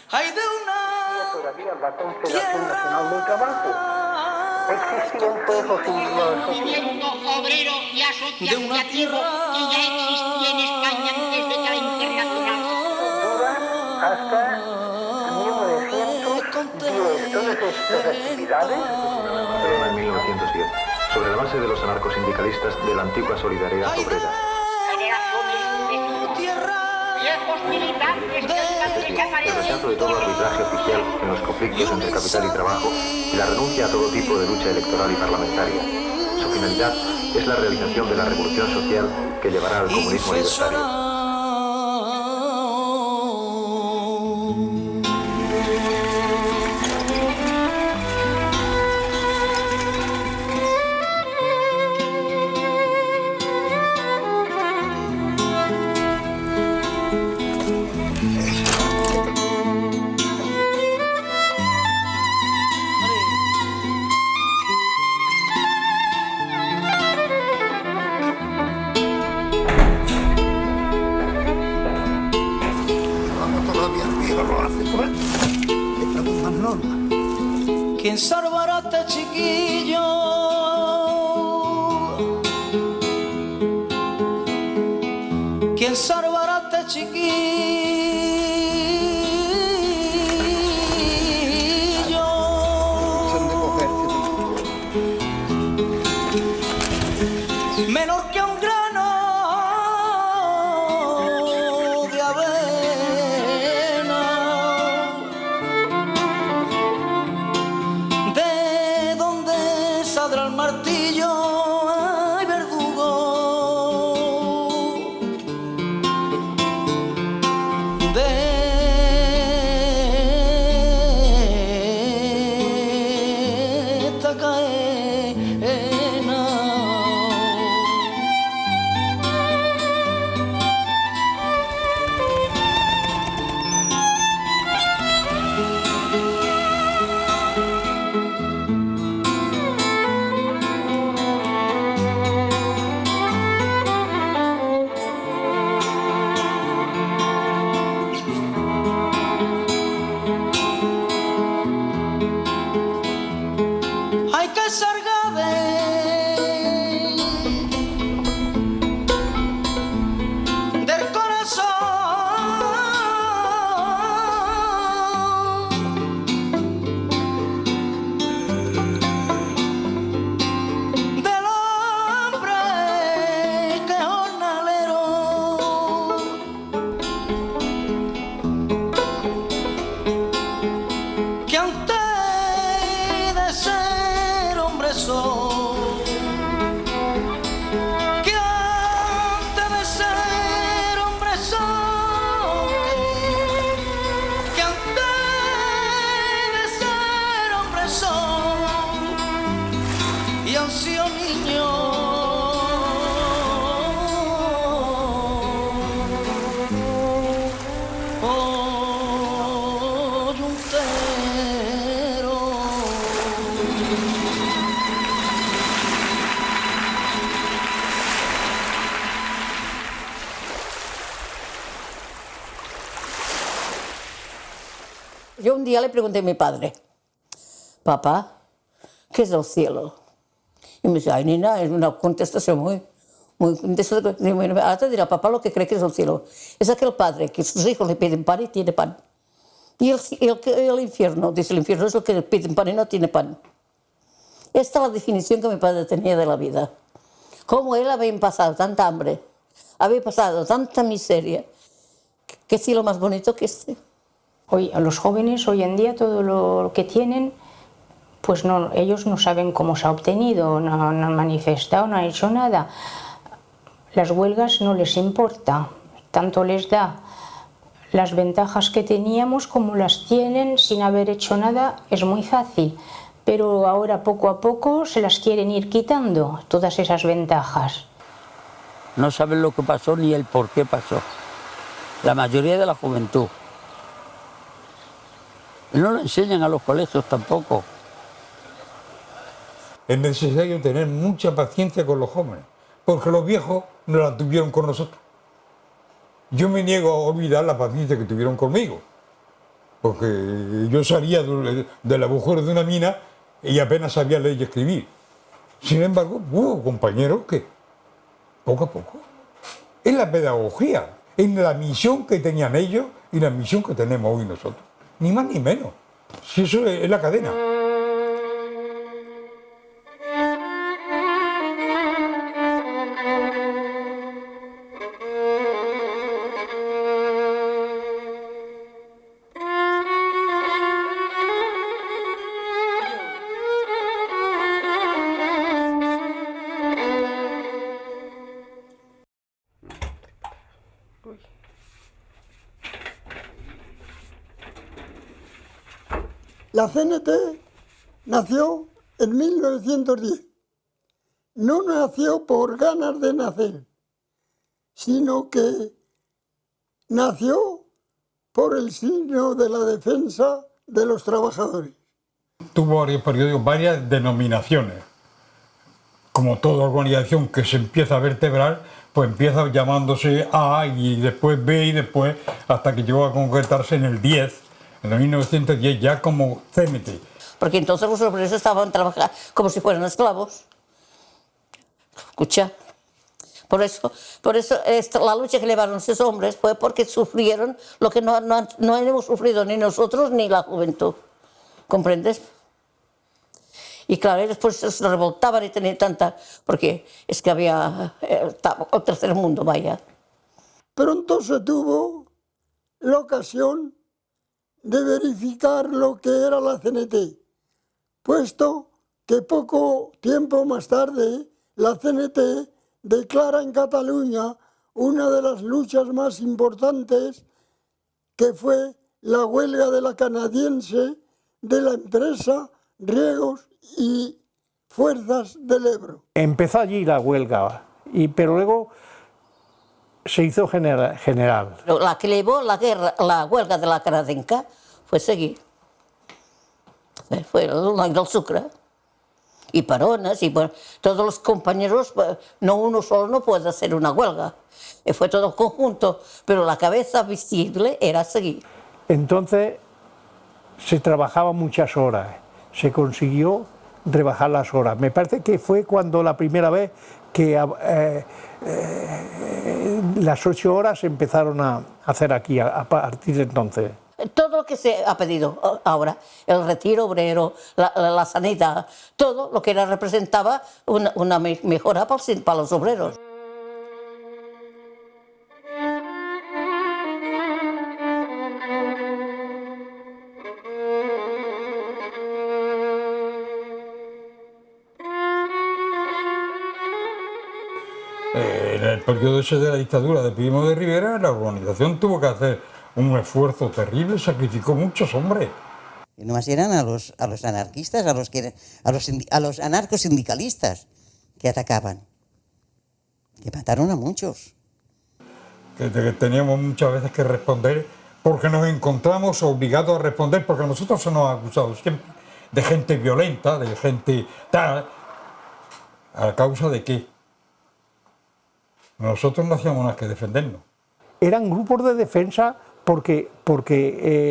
hay de una todavía la Confederación Nacional del Trabajo. Existían fuerzas movimiento obrero y asociativo que ya existía en España antes de que la internacional. dura hasta 1910. Todas estas actividades. En 1910, sobre la base de los anarcosindicalistas de la antigua Solidaridad Obrera. Viejos militantes que El rechazo de todo arbitraje oficial en los conflictos entre capital y trabajo y la renuncia a todo tipo de lucha electoral y parlamentaria. Su finalidad es la realización de la revolución social que llevará al comunismo libertario. ¿Quién salvará a este chiquillo? ¿Quién salvará a este chiquillo? Menor que un grano de avena. ¿De dónde saldrá el martillo? Ay, verdugo. De esta cadena. Hay que salga del corazón del hombre que es jornalero, que antes de ser hombre soy, que antes de ser hombre soy, que antes de ser hombre soy, y han sido niños. Oyuntero. Yo un día le pregunté a mi padre, papá, ¿qué es el cielo? Y me dice, ay, nena, es una contestación muy ahora te dirá papá lo que cree que es el cielo. Es aquel padre que sus hijos le piden pan y tiene pan. Y el infierno, dice el infierno es el que le piden pan y no tiene pan. Esta es la definición que mi padre tenía de la vida. Cómo él había pasado tanta hambre, había pasado tanta miseria, qué cielo más bonito que este. Hoy, los jóvenes hoy en día todo lo que tienen, pues no, ellos no saben cómo se ha obtenido, no han manifestado, no han hecho nada. Las huelgas no les importa, tanto les da las ventajas que teníamos como las tienen sin haber hecho nada, es muy fácil. Pero ahora poco a poco se las quieren ir quitando, todas esas ventajas. No saben lo que pasó ni el por qué pasó. La mayoría de la juventud. Y no lo enseñan a los colegios tampoco. Es necesario tener mucha paciencia con los jóvenes, porque los viejos no la tuvieron con nosotros. Yo me niego a olvidar la paciencia que tuvieron conmigo. porque yo salía del agujero de una mina y apenas sabía leer y escribir. Sin embargo, hubo compañeros que, poco a poco, es la pedagogía, es la misión que tenían ellos y la misión que tenemos hoy nosotros. Ni más ni menos. Si eso es la cadena. La CNT nació en 1910. No nació por ganas de nacer, sino que nació por el signo de la defensa de los trabajadores. Tuvo varios periodos, varias denominaciones. Como toda organización que se empieza a vertebrar, pues empieza llamándose A y después B y después hasta que llegó a concretarse en el 10. En el 1910 ya como CNT. Porque entonces los obreros estaban trabajando como si fueran esclavos. Escucha. Por eso la lucha que llevaron esos hombres fue porque sufrieron lo que no hemos sufrido ni nosotros ni la juventud. ¿Comprendes? Y claro, ellos pues se revoltaban y tenían tanta... Porque es que había el tercer mundo, vaya. Pronto se tuvo la ocasión de verificar lo que era la CNT, puesto que poco tiempo más tarde la CNT declara en Cataluña una de las luchas más importantes, que fue la huelga de la canadiense de la empresa Riegos y Fuerzas del Ebro. Empezó allí la huelga, pero luego se hizo general. La que llevó la huelga de la canadenca fue seguir. Fue el Sucre. Y Paronas, y bueno, todos los compañeros, no uno solo no puede hacer una huelga. Fue todo conjunto, pero la cabeza visible era seguir. Entonces se trabajaba muchas horas, se consiguió rebajar las horas. Me parece que fue cuando la primera vez que las 8 horas se empezaron a hacer aquí, a partir de entonces. Todo lo que se ha pedido ahora, el retiro obrero, la sanidad, todo lo que representaba una mejora para los obreros. En el periodo ese de la dictadura de Primo de Rivera, la organización tuvo que hacer un esfuerzo terrible, sacrificó muchos hombres. Y nomás eran a los anarquistas, a los anarcosindicalistas que atacaban, que mataron a muchos. Que teníamos muchas veces que responder porque nos encontramos obligados a responder, porque a nosotros se nos ha acusado siempre de gente violenta, de gente tal. ¿A causa de qué? Nosotros no hacíamos nada que defendernos. Eran grupos de defensa porque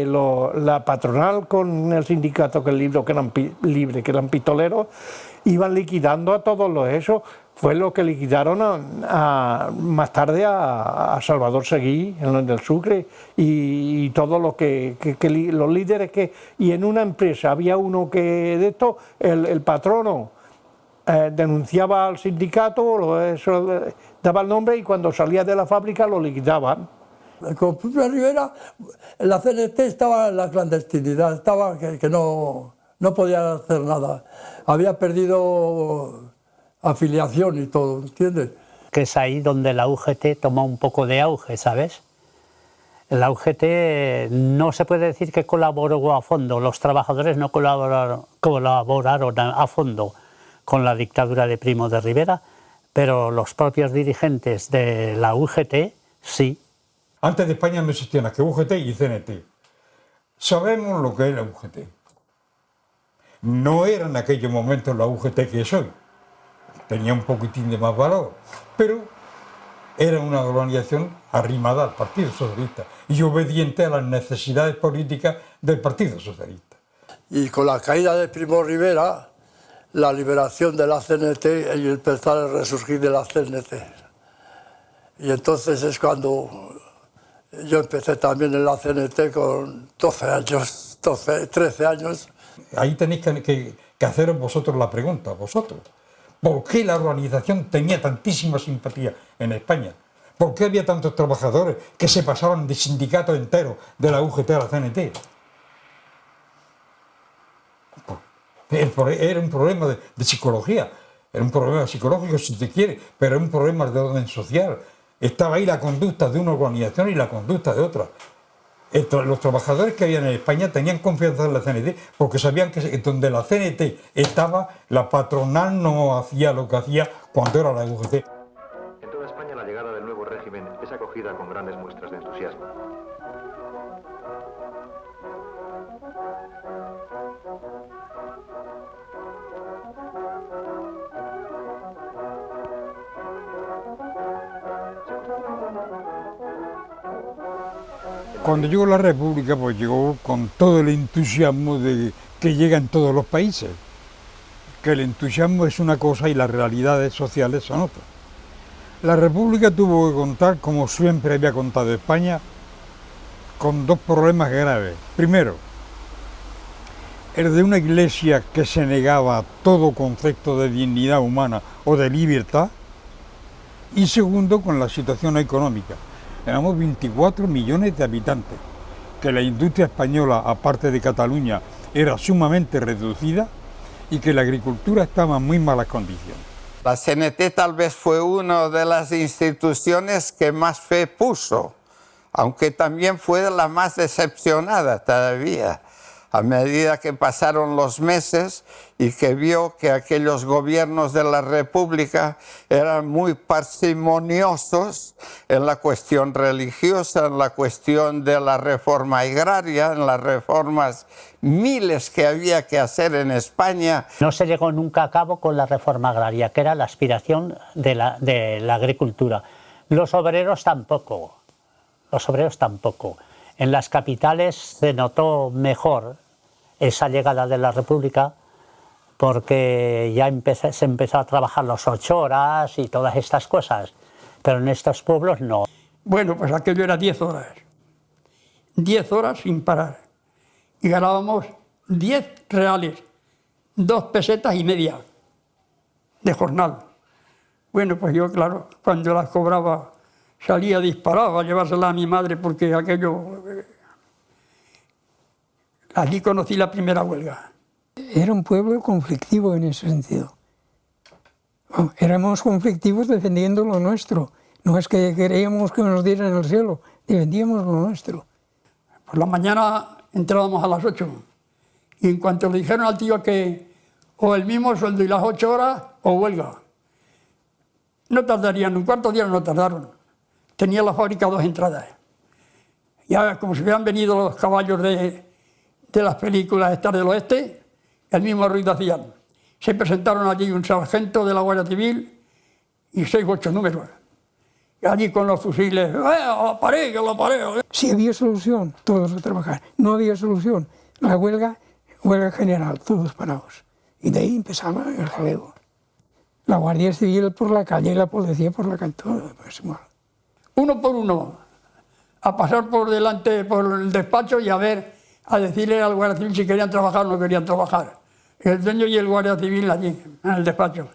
la patronal con el sindicato que eran libres, que eran pistoleros, iban liquidando a todos los esos. Fue lo que liquidaron más tarde a Salvador Seguí, en el Sucre, y todo lo los líderes que... Y en una empresa había uno que de esto, el patrono, denunciaba al sindicato, daba el nombre y cuando salía de la fábrica lo liquidaban. Con Primo Rivera, la CNT estaba en la clandestinidad, estaba que no podía hacer nada. Había perdido afiliación y todo, ¿entiendes? Que es ahí donde la UGT toma un poco de auge, ¿sabes? La UGT no se puede decir que colaboró a fondo, los trabajadores no colaboraron a fondo con la dictadura de Primo de Rivera, pero los propios dirigentes de la UGT sí. Antes de España no existían más que UGT y CNT. Sabemos lo que es la UGT. No era en aquellos momentos la UGT que es hoy. Tenía un poquitín de más valor, pero era una organización arrimada al Partido Socialista y obediente a las necesidades políticas del Partido Socialista. Y con la caída de Primo Rivera, la liberación de la CNT y empezar a resurgir de la CNT. Y entonces es cuando yo empecé también en la CNT con 13 años. Ahí tenéis que haceros vosotros la pregunta, vosotros. ¿Por qué la organización tenía tantísima simpatía en España? ¿Por qué había tantos trabajadores que se pasaban de sindicatos enteros de la UGT a la CNT? Era un problema de psicología, era un problema psicológico si se quiere, pero era un problema de orden social. Estaba ahí la conducta de una organización y la conducta de otra. Los trabajadores que habían en España tenían confianza en la CNT porque sabían que donde la CNT estaba, la patronal no hacía lo que hacía cuando era la UGT. En toda España la llegada del nuevo régimen es acogida con grandes muestras de entusiasmo. Cuando llegó la República, pues llegó con todo el entusiasmo que llega en todos los países. Que el entusiasmo es una cosa y las realidades sociales son otras. La República tuvo que contar, como siempre había contado España, con dos problemas graves. Primero, el de una iglesia que se negaba a todo concepto de dignidad humana o de libertad. Y segundo, con la situación económica. Éramos 24 millones de habitantes, que la industria española, aparte de Cataluña, era sumamente reducida y que la agricultura estaba en muy malas condiciones. La CNT tal vez fue una de las instituciones que más fe puso, aunque también fue la más decepcionada todavía, a medida que pasaron los meses y que vio que aquellos gobiernos de la República eran muy parsimoniosos en la cuestión religiosa, en la cuestión de la reforma agraria, en las reformas miles que había que hacer en España. No se llegó nunca a cabo con la reforma agraria, que era la aspiración de la agricultura. Los obreros tampoco. En las capitales se notó mejor esa llegada de la República porque ya se empezó a trabajar las 8 horas y todas estas cosas, pero en estos pueblos no. Bueno, pues aquello era 10 horas. 10 horas sin parar. Y ganábamos 10 reales, 2 pesetas y media de jornal. Bueno, pues yo, claro, cuando las cobraba salía disparado a llevárselas a mi madre porque aquello... Allí conocí la primera huelga. Era un pueblo conflictivo en ese sentido. Éramos conflictivos defendiendo lo nuestro. No es que queríamos que nos dieran el cielo, defendíamos lo nuestro. Por la mañana entrábamos a las 8 y en cuanto le dijeron al tío que o el mismo sueldo y las 8 horas o huelga. No tardarían, un cuarto de hora no tardaron. Tenía la fábrica 2 entradas. Ya como si hubieran venido los caballos de las películas Star del Oeste, el mismo ruido hacían. Se presentaron allí un sargento de la Guardia Civil y 6 u 8 números. Y allí con los fusiles, ¡a la pared, a la pared! Si había solución, todos a trabajar. No había solución, la huelga general, todos parados. Y de ahí empezaba el jaleo. La Guardia Civil por la calle y la policía por la calle, todo. Pues, bueno. Uno por uno, a pasar por delante, por el despacho y a decirle al Guardia Civil si querían trabajar o no querían trabajar. El dueño y el Guardia Civil allí, en el despacho.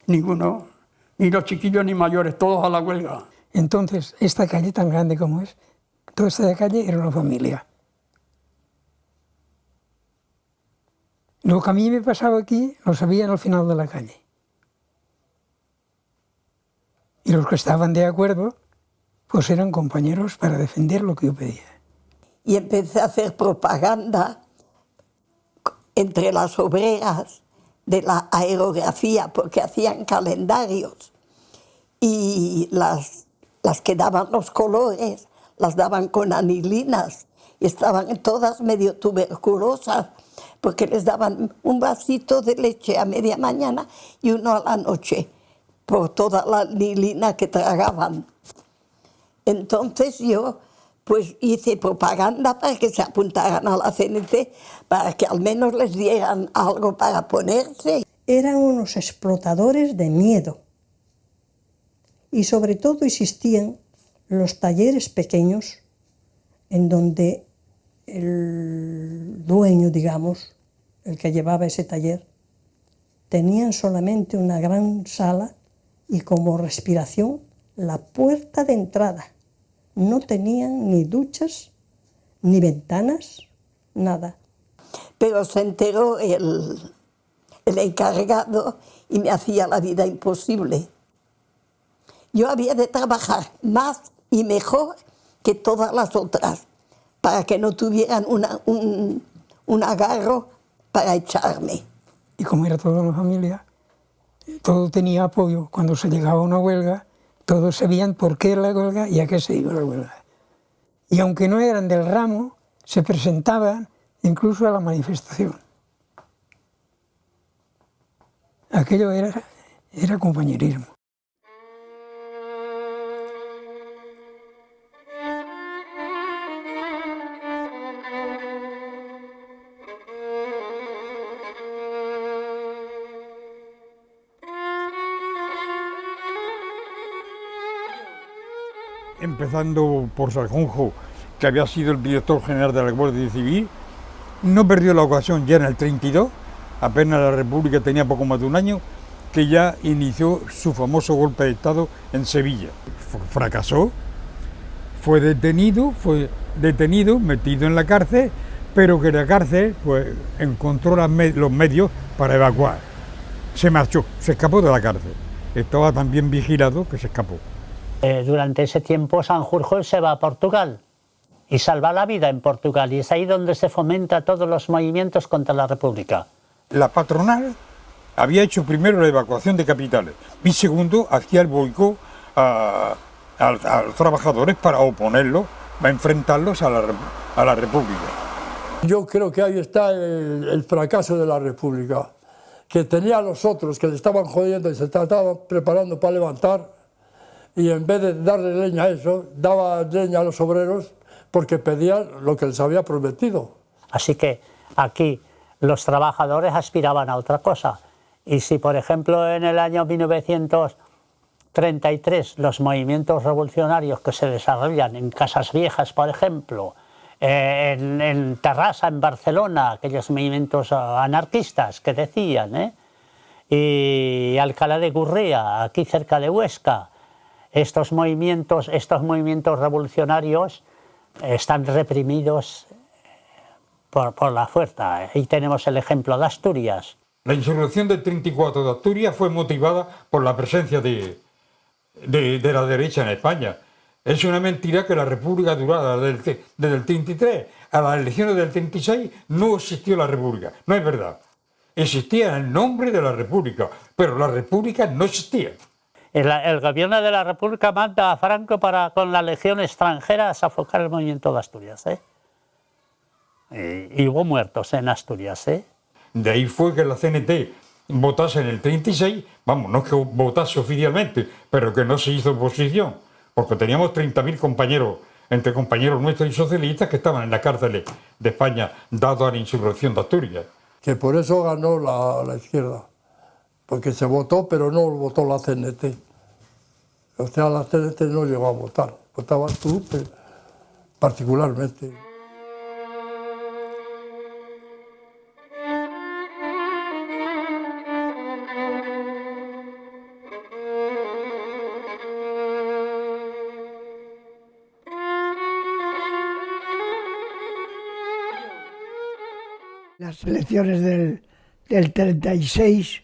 Ninguno, ni los chiquillos ni mayores, todos a la huelga. Entonces, esta calle tan grande como es, toda esta calle era una familia. Lo que a mí me pasaba aquí, lo sabían al final de la calle. Y los que estaban de acuerdo, pues eran compañeros para defender lo que yo pedía. Y empecé a hacer propaganda entre las obreras de la aerografía, porque hacían calendarios. Y las que daban los colores, las daban con anilinas. Y estaban todas medio tuberculosas, porque les daban un vasito de leche a media mañana y uno a la noche, por toda la anilina que tragaban. Entonces yo pues hice propaganda para que se apuntaran a la CNT, para que al menos les dieran algo para ponerse. Eran unos explotadores de miedo. Y sobre todo existían los talleres pequeños en donde el dueño, digamos, el que llevaba ese taller, tenían solamente una gran sala y como respiración la puerta de entrada. No tenían ni duchas, ni ventanas, nada. Pero se enteró el encargado y me hacía la vida imposible. Yo había de trabajar más y mejor que todas las otras, para que no tuvieran un agarro para echarme. Y como era toda la familia, todo tenía apoyo. Cuando se llegaba a una huelga, todos sabían por qué era la huelga y a qué se iba la huelga. Y aunque no eran del ramo, se presentaban incluso a la manifestación. Aquello era compañerismo. Empezando por Sanjunjo, que había sido el director general de la Guardia Civil, no perdió la ocasión ya en el 32, apenas la República tenía poco más de un año, que ya inició su famoso golpe de Estado en Sevilla. Fracasó, fue detenido, metido en la cárcel, pero que la cárcel pues, encontró los medios para evacuar. Se marchó, se escapó de la cárcel. Estaba tan bien vigilado que se escapó. Durante ese tiempo Sanjurjo se va a Portugal y salva la vida en Portugal, y es ahí donde se fomenta todos los movimientos contra la República. La patronal había hecho primero la evacuación de capitales y segundo hacía el boicot a los trabajadores para oponerlos, para enfrentarlos a la República. Yo creo que ahí está el fracaso de la República, que tenía a los otros que le estaban jodiendo y se estaban preparando para levantar, y en vez de darle leña a eso, daba leña a los obreros porque pedían lo que les había prometido. Así que aquí los trabajadores aspiraban a otra cosa. Y si, por ejemplo, en el año 1933 los movimientos revolucionarios que se desarrollan en Casas Viejas, por ejemplo, en Terrassa, en Barcelona, aquellos movimientos anarquistas que decían, y Alcalá de Gurrea, aquí cerca de Huesca, estos movimientos revolucionarios están reprimidos por la fuerza. Ahí tenemos el ejemplo de Asturias. La insurrección del 34 de Asturias fue motivada por la presencia de la derecha en España. Es una mentira que la República durara desde el 33 a las elecciones del 36 no existió la República. No es verdad. Existía el nombre de la República, pero la República no existía. El gobierno de la República manda a Franco con la legión extranjera a sofocar el movimiento de Asturias. Y hubo muertos en Asturias. De ahí fue que la CNT votase en el 36, vamos, no es que votase oficialmente, pero que no se hizo oposición, porque teníamos 30.000 compañeros, entre compañeros nuestros y socialistas, que estaban en las cárceles de España, dado a la insurrección de Asturias. Que por eso ganó la izquierda, porque se votó, pero no votó la CNT. O sea, la CNT no llegó a votar, votabas tú particularmente. Las elecciones del 36,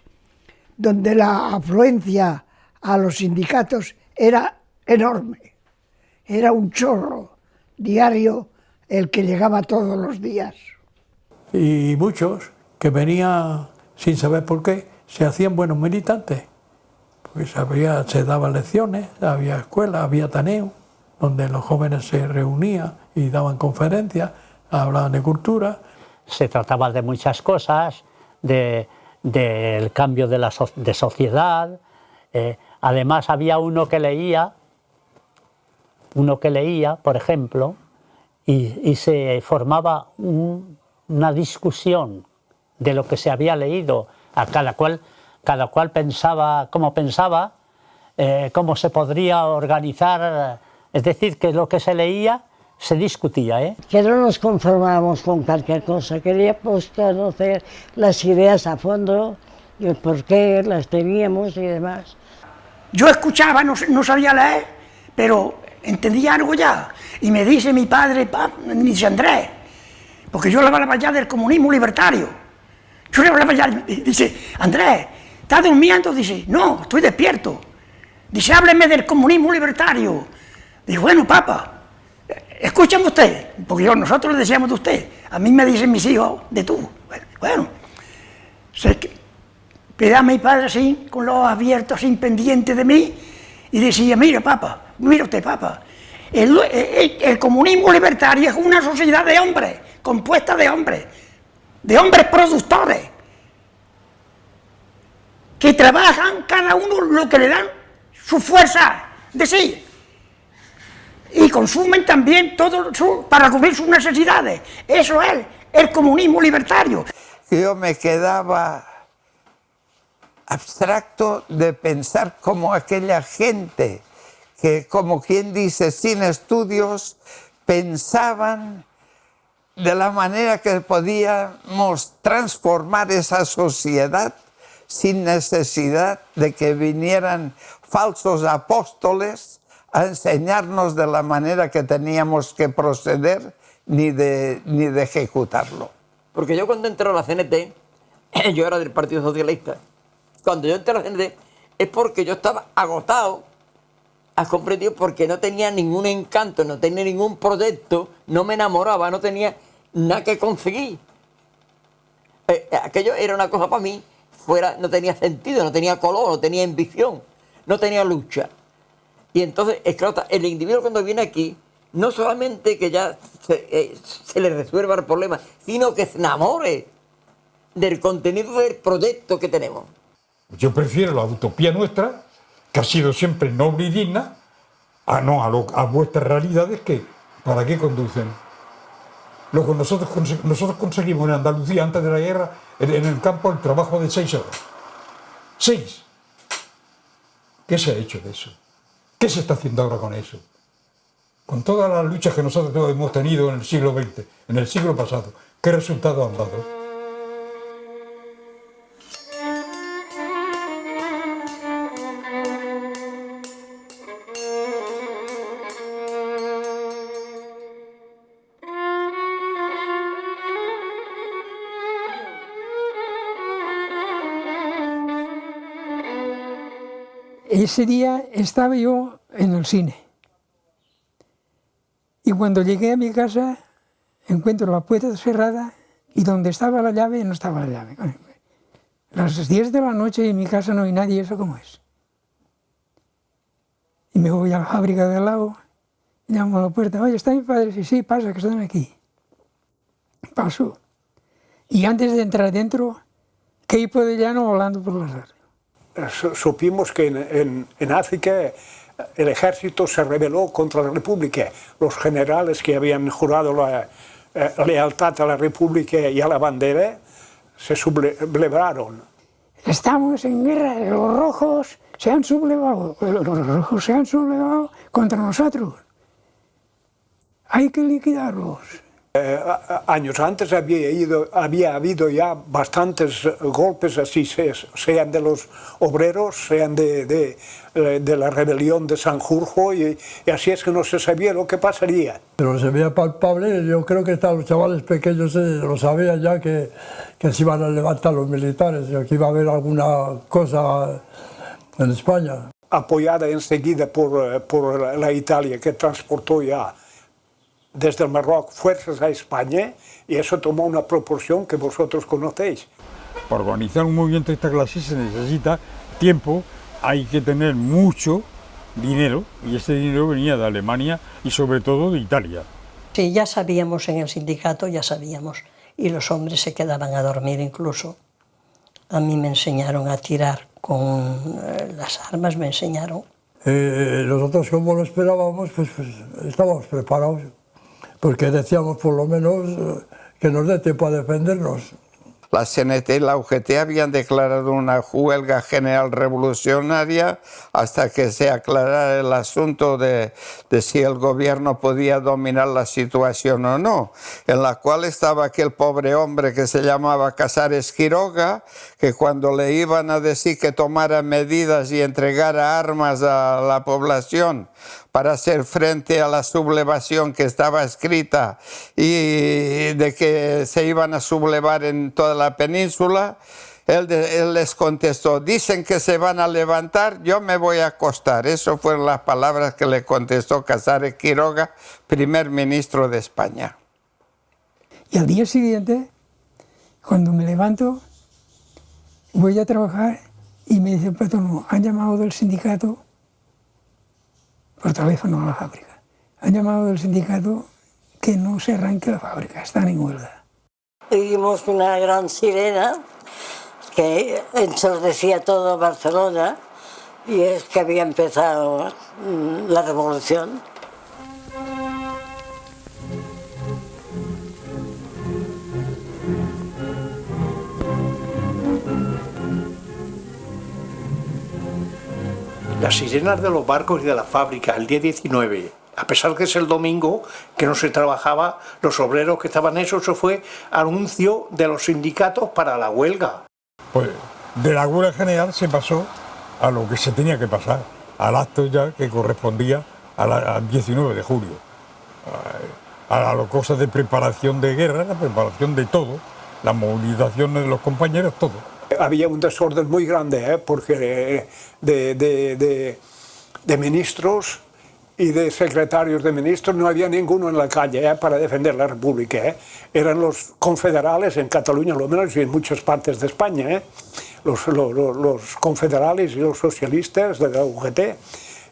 donde la afluencia a los sindicatos era enorme, era un chorro diario el que llegaba todos los días. Y muchos que venían sin saber por qué, se hacían buenos militantes, porque se daban lecciones, había escuelas, había ateneos, donde los jóvenes se reunían y daban conferencias, hablaban de cultura. Se trataba de muchas cosas, del cambio de sociedad. Además había uno que leía uno que leía, por ejemplo, y se formaba una discusión de lo que se había leído, a cada cual pensaba como pensaba, cómo se podría organizar, es decir, que lo que se leía se discutía. Que no nos conformábamos con cualquier cosa, queríamos conocer las ideas a fondo, y el por qué las teníamos y demás. Yo escuchaba, no sabía leer, pero entendía algo ya, y me dice mi padre, me dice Andrés, porque yo le hablaba ya del comunismo libertario, yo le hablaba ya, dice, Andrés, ¿estás durmiendo? Dice, no, estoy despierto. Dice, hábleme del comunismo libertario. Dice, bueno, papá, escúchame usted, porque nosotros le decíamos de usted, a mí me dicen mis hijos de tú. Bueno, quedaba mi padre así, con los ojos abiertos, así pendiente de mí, y decía, mira papá, mira usted papá, el comunismo libertario es una sociedad de hombres, compuesta de hombres productores, que trabajan cada uno lo que le dan su fuerza de sí, y consumen también todo para cubrir sus necesidades. Eso es el comunismo libertario. Yo me quedaba abstracto de pensar como aquella gente que, como quien dice, sin estudios, pensaban de la manera que podíamos transformar esa sociedad sin necesidad de que vinieran falsos apóstoles a enseñarnos de la manera que teníamos que proceder ni de ejecutarlo. Porque yo cuando entré a la CNT, yo era del Partido Socialista, cuando yo entré a la CNT es porque yo estaba agotado, has comprendido, porque no tenía ningún encanto, no tenía ningún proyecto, no me enamoraba, no tenía nada que conseguir. Aquello era una cosa para mí, no tenía sentido, no tenía color, no tenía ambición, no tenía lucha. Y entonces, es claro, el individuo cuando viene aquí, no solamente que ya se le resuelva el problema, sino que se enamore del contenido del proyecto que tenemos. Yo prefiero la utopía nuestra, que ha sido siempre noble y digna, a vuestras realidades que, ¿para qué conducen? Lo que nosotros conseguimos en Andalucía antes de la guerra, en el campo, el trabajo de 6 horas. 6. ¿Qué se ha hecho de eso? ¿Qué se está haciendo ahora con eso? Con todas las luchas que nosotros hemos tenido en el siglo XX, en el siglo pasado, ¿qué resultados han dado? Ese día estaba yo en el cine y cuando llegué a mi casa encuentro la puerta cerrada y donde estaba la llave no estaba la llave. A las 10 de la noche en mi casa no hay nadie, ¿eso cómo es? Y me voy a la fábrica de al lado, llamo a la puerta, oye, ¿está mi padre? Sí, sí, pasa, que están aquí. Paso. Y antes de entrar dentro, Queipo de Llano volando por las alas. Supimos que en África el ejército se rebeló contra la República. Los generales que habían jurado la lealtad a la República y a la bandera se sublevaron. Estamos en guerra, los rojos se han sublevado contra nosotros. Hay que liquidarlos. Años antes había habido ya bastantes golpes así, sean de los obreros, sean de la rebelión de Sanjurjo, y así es que no se sabía lo que pasaría. Pero se veía palpable, yo creo que hasta los chavales pequeños lo sabían ya que se iban a levantar los militares, que iba a haber alguna cosa en España. Apoyada enseguida por la Italia, que transportó ya desde el Marroc fuerzas a España, y eso tomó una proporción que vosotros conocéis. Para organizar un movimiento de esta clase se necesita tiempo, hay que tener mucho dinero, y ese dinero venía de Alemania y sobre todo de Italia. Sí, ya sabíamos en el sindicato, ya sabíamos, y los hombres se quedaban a dormir incluso. A mí me enseñaron a tirar con las armas, me enseñaron. Nosotros, como lo esperábamos, pues estábamos preparados, porque decíamos por lo menos que nos dé tiempo a defendernos. La CNT y la UGT habían declarado una huelga general revolucionaria hasta que se aclarara el asunto de si el gobierno podía dominar la situación o no, en la cual estaba aquel pobre hombre que se llamaba Casares Quiroga, que cuando le iban a decir que tomara medidas y entregara armas a la población para hacer frente a la sublevación que estaba escrita y de que se iban a sublevar en toda la península, él les contestó: dicen que se van a levantar, yo me voy a acostar. Esas fueron las palabras que le contestó Casares Quiroga, primer ministro de España. Y al día siguiente, cuando me levanto, voy a trabajar y me dice el patrono: han llamado del sindicato, por teléfono a la fábrica, han llamado del sindicato que no se arranque la fábrica, están en huelga. Oímos una gran sirena que ensordecía todo Barcelona, y es que había empezado la revolución. Las sirenas de los barcos y de la fábrica el día 19, a pesar que es el domingo, que no se trabajaba, los obreros que estaban eso fue anuncio de los sindicatos para la huelga. Pues de la huelga general se pasó a lo que se tenía que pasar, al acto ya que correspondía al 19 de julio, a las cosas de preparación de guerra, la preparación de todo, la movilización de los compañeros, todo. Había un desorden muy grande, porque de ministros y de secretarios de ministros no había ninguno en la calle para defender la República. Eran los confederales en Cataluña, lo menos, y en muchas partes de España. Los confederales y los socialistas de la UGT,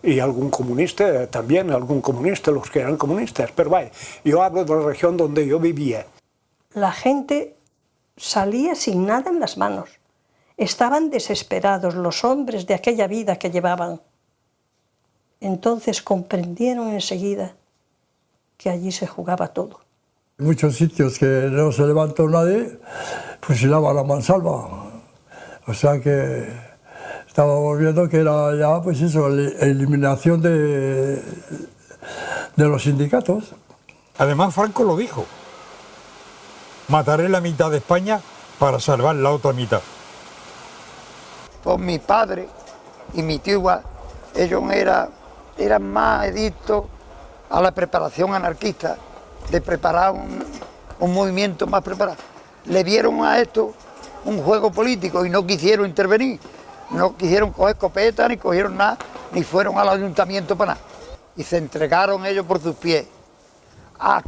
y algún comunista también, los que eran comunistas. Pero vaya, yo hablo de la región donde yo vivía. La gente salía sin nada en las manos. Estaban desesperados los hombres de aquella vida que llevaban. Entonces comprendieron enseguida que allí se jugaba todo. En muchos sitios que no se levantó nadie, fusilaban a mansalva. O sea que estábamos viendo que era ya, pues eso, la eliminación de los sindicatos. Además, Franco lo dijo: mataré la mitad de España para salvar la otra mitad. Pues mi padre y mi tío, ellos eran más adictos a la preparación anarquista, de preparar un movimiento más preparado. Le vieron a esto un juego político y no quisieron intervenir, no quisieron coger escopeta, ni cogieron nada, ni fueron al ayuntamiento para nada. Y se entregaron ellos por sus pies a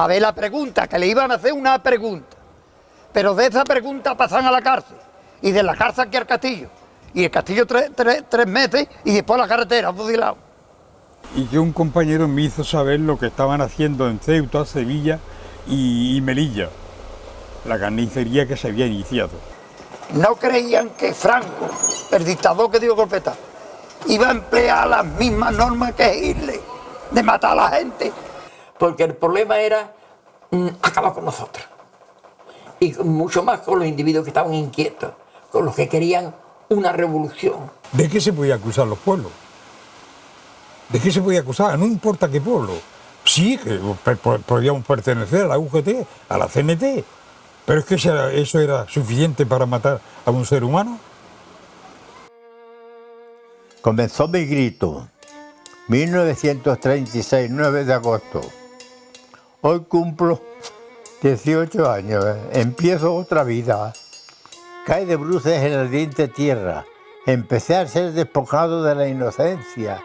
ver la pregunta, que le iban a hacer una pregunta. Pero de esa pregunta pasan a la cárcel, y de la cárcel aquí al castillo. Y el castillo 3 meses, y después la carretera, fusilado. Y que un compañero me hizo saber lo que estaban haciendo en Ceuta, Sevilla y Melilla, la carnicería que se había iniciado. No creían que Franco, el dictador que dio golpeta, iba a emplear las mismas normas que Hitler, de matar a la gente. Porque el problema era acabar con nosotros. Y mucho más con los individuos que estaban inquietos, con los que querían una revolución. ¿De qué se podía acusar los pueblos? ¿De qué se podía acusar? No importa qué pueblo. Sí, que podíamos pertenecer a la UGT, a la CNT, pero es que eso era suficiente para matar a un ser humano. Comenzó mi grito, 1936, 9 de agosto. Hoy cumplo 18 años, empiezo otra vida. Cae de bruces en la ardiente tierra. Empecé a ser despojado de la inocencia.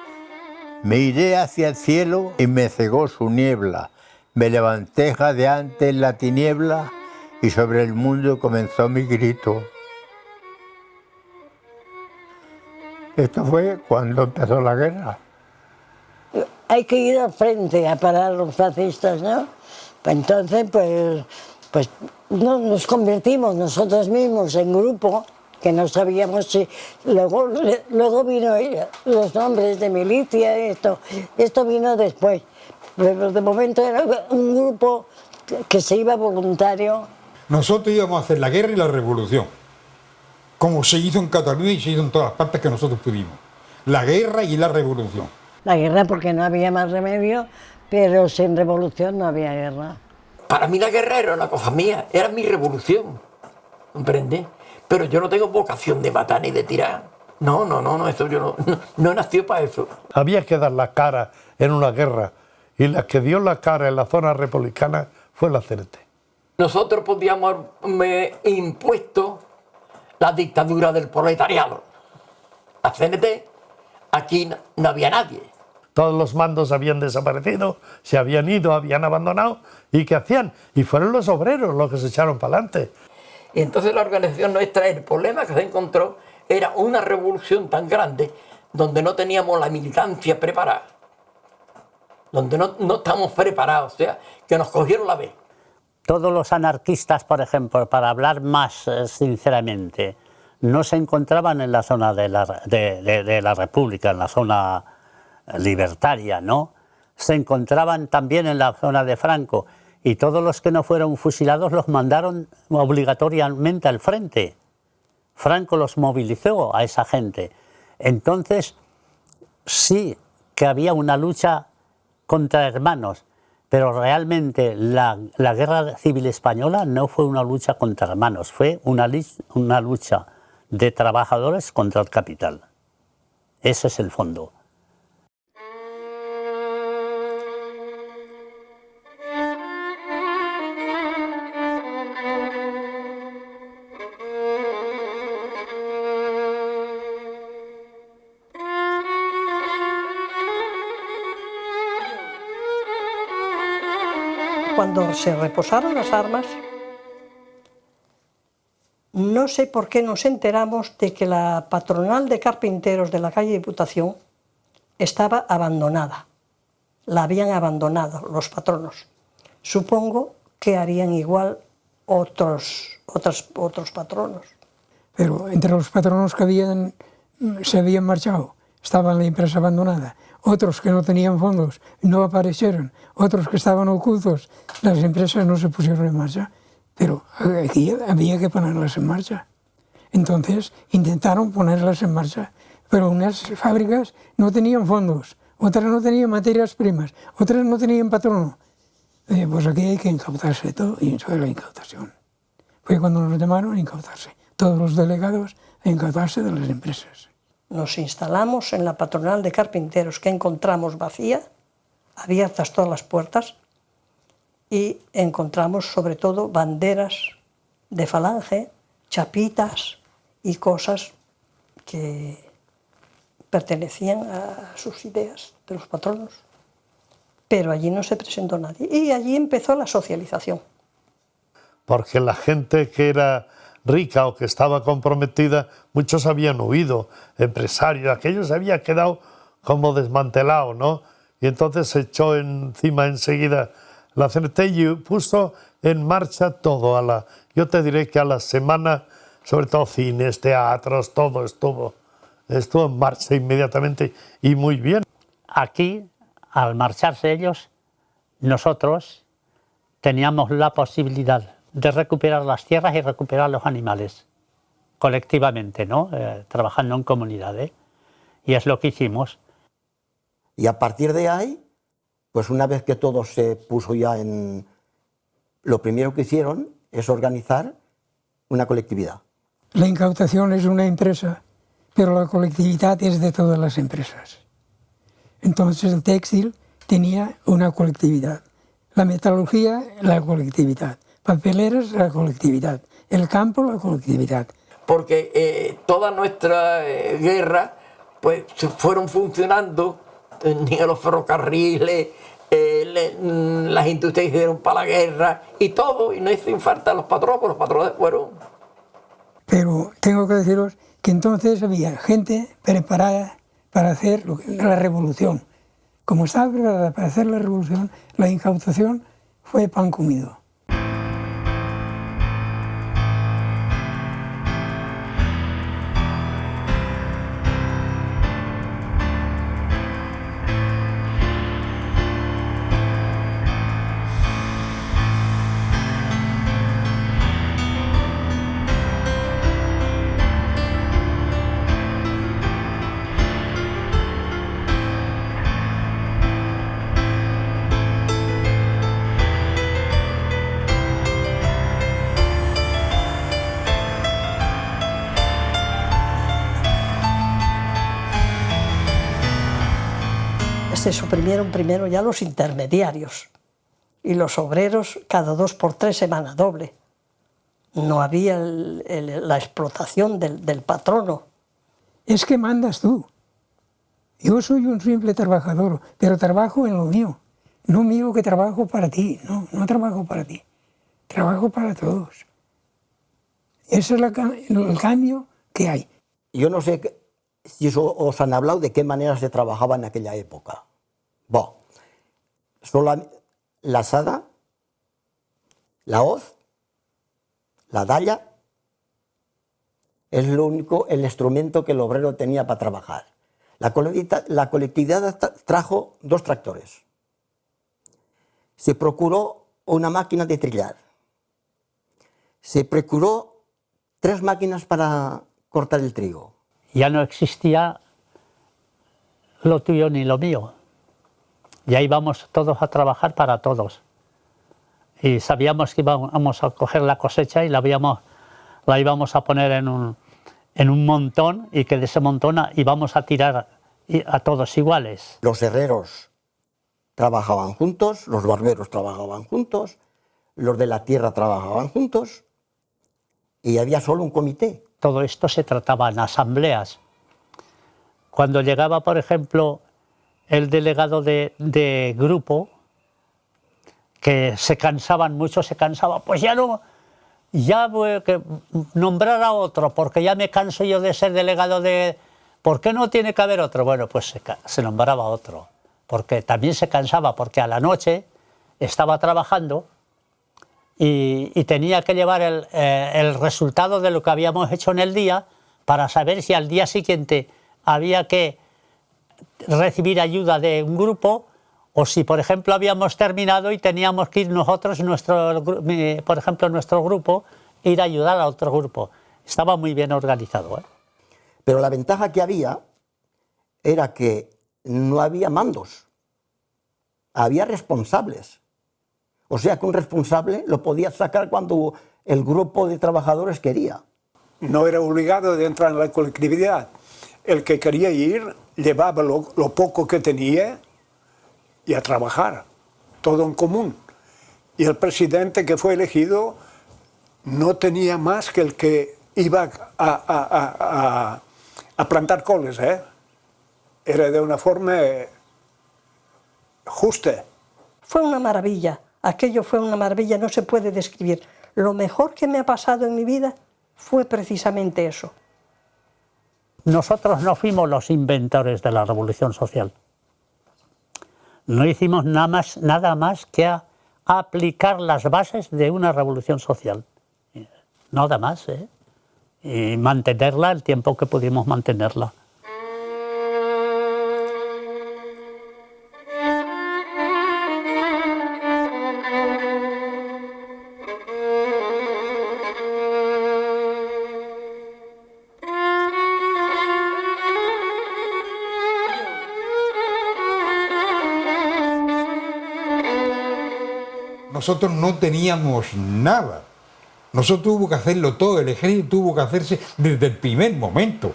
Me iré hacia el cielo y me cegó su niebla. Me levanté jadeante en la tiniebla y sobre el mundo comenzó mi grito. Esto fue cuando empezó la guerra. Hay que ir al frente a parar a los fascistas, ¿no? Entonces, pues no, nos convertimos nosotros mismos en grupo que no sabíamos si... Luego vino los nombres de milicia, esto vino después. Pero de momento era un grupo que se iba voluntario. Nosotros íbamos a hacer la guerra y la revolución, como se hizo en Cataluña y se hizo en todas partes que nosotros pudimos. La guerra y la revolución. La guerra porque no había más remedio, pero sin revolución no había guerra. Para mí la guerra era una cosa mía, era mi revolución, ¿comprende? Pero yo no tengo vocación de matar ni de tirar. No, eso yo no he nacido para eso. Había que dar la cara en una guerra, y la que dio la cara en la zona republicana fue la CNT. Nosotros podíamos haberme impuesto la dictadura del proletariado. La CNT, aquí no había nadie. Todos los mandos habían desaparecido, se habían ido, habían abandonado, ¿y qué hacían? Y fueron los obreros los que se echaron para adelante. Y entonces la organización nuestra, el problema que se encontró era una revolución tan grande donde no teníamos la militancia preparada, donde no estábamos preparados, o sea, que nos cogieron la vez. Todos los anarquistas, por ejemplo, para hablar más sinceramente, no se encontraban en la zona de la República, en la zona libertaria, ¿no? Se encontraban también en la zona de Franco, y todos los que no fueron fusilados los mandaron obligatoriamente al frente. Franco los movilizó a esa gente. Entonces, sí que había una lucha contra hermanos, pero realmente la guerra civil española no fue una lucha contra hermanos, fue una lucha de trabajadores contra el capital. Ese es el fondo. Cuando se reposaron las armas, no sé por qué nos enteramos de que la patronal de carpinteros de la calle Diputación estaba abandonada. La habían abandonado los patronos. Supongo que harían igual otros patronos. Pero entre los patronos que se habían marchado, estaba la empresa abandonada. Otros que no tenían fondos no aparecieron, otros que estaban ocultos, las empresas no se pusieron en marcha, pero aquí había que ponerlas en marcha. Entonces intentaron ponerlas en marcha, pero unas fábricas no tenían fondos, otras no tenían materias primas, otras no tenían patrono. Pues aquí hay que incautarse todo, y eso es la incautación. Fue cuando nos llamaron a incautarse, todos los delegados a incautarse de las empresas. Nos instalamos en la patronal de carpinteros, que encontramos vacía, abiertas todas las puertas, y encontramos sobre todo banderas de Falange, chapitas y cosas que pertenecían a sus ideas de los patronos. Pero allí no se presentó nadie, y allí empezó la socialización. Porque la gente que era rica o que estaba comprometida, muchos habían huido, empresarios, aquello se había quedado como desmantelado, ¿no? Y entonces se echó encima enseguida la CNT y puso en marcha todo. Yo te diré que a la semana, sobre todo cines, teatros, todo estuvo en marcha inmediatamente y muy bien. Aquí, al marcharse ellos, nosotros teníamos la posibilidad de recuperar las tierras y recuperar los animales, colectivamente, ¿no? Trabajando en comunidades. Y es lo que hicimos. Y a partir de ahí, pues una vez que todo se puso ya en... Lo primero que hicieron es organizar una colectividad. La incautación es una empresa, pero la colectividad es de todas las empresas. Entonces el textil tenía una colectividad, la metalurgia, la colectividad, papeleras, la colectividad, el campo, la colectividad. Porque toda nuestra guerra pues se fueron funcionando, tenían los ferrocarriles, las industrias hicieron para la guerra y todo, y no hizo falta los patronos, porque los patrones fueron. Pero tengo que deciros que entonces había gente preparada para hacer la revolución. Como estaba preparada para hacer la revolución, la incautación fue pan comido. se suprimieron primero ya los intermediarios y los obreros cada 2 por 3 semana doble. No había la explotación del patrono. Es que mandas tú. Yo soy un simple trabajador, pero trabajo en lo mío. No mío que trabajo para ti, no trabajo para ti. Trabajo para todos. Ese es el cambio que hay. Yo no sé si os han hablado de qué manera se trabajaba en aquella época. Bueno, solo la azada, la hoz, la dalla, es lo único, el instrumento que el obrero tenía para trabajar. La colectividad trajo 2 tractores. Se procuró una máquina de trillar. Se procuró 3 máquinas para cortar el trigo. Ya no existía lo tuyo ni lo mío. Ya íbamos todos a trabajar para todos. Y sabíamos que íbamos a coger la cosecha y la íbamos a poner en un montón, y que de ese montón íbamos a tirar a todos iguales. Los herreros trabajaban juntos, los barberos trabajaban juntos, los de la tierra trabajaban juntos, y había solo un comité. Todo esto se trataba en asambleas. Cuando llegaba, por ejemplo, el delegado de grupo, que se cansaban mucho, pues ya no, ya voy a nombrar a otro, porque ya me canso yo de ser delegado de... ¿Por qué no tiene que haber otro? Bueno, pues se nombraba otro, porque también se cansaba, porque a la noche estaba trabajando y tenía que llevar el resultado de lo que habíamos hecho en el día, para saber si al día siguiente había que recibir ayuda de un grupo, o si, por ejemplo, habíamos terminado y teníamos que ir nosotros, por ejemplo, nuestro grupo, ir a ayudar a otro grupo. Estaba muy bien organizado, ¿eh? Pero la ventaja que había era que no había mandos, había responsables. O sea que un responsable lo podía sacar cuando el grupo de trabajadores quería. No era obligado de entrar en la colectividad. El que quería ir llevaba lo poco que tenía y a trabajar, todo en común. Y el presidente que fue elegido no tenía más que el que iba a plantar coles, ¿eh? Era de una forma justa. Fue una maravilla, aquello fue una maravilla, no se puede describir. Lo mejor que me ha pasado en mi vida fue precisamente eso. Nosotros no fuimos los inventores de la revolución social. No hicimos nada más que aplicar las bases de una revolución social. Nada más, ¿eh? Y mantenerla el tiempo que pudimos mantenerla. Nosotros no teníamos nada. Nosotros tuvimos que hacerlo todo, el ejército tuvo que hacerse desde el primer momento.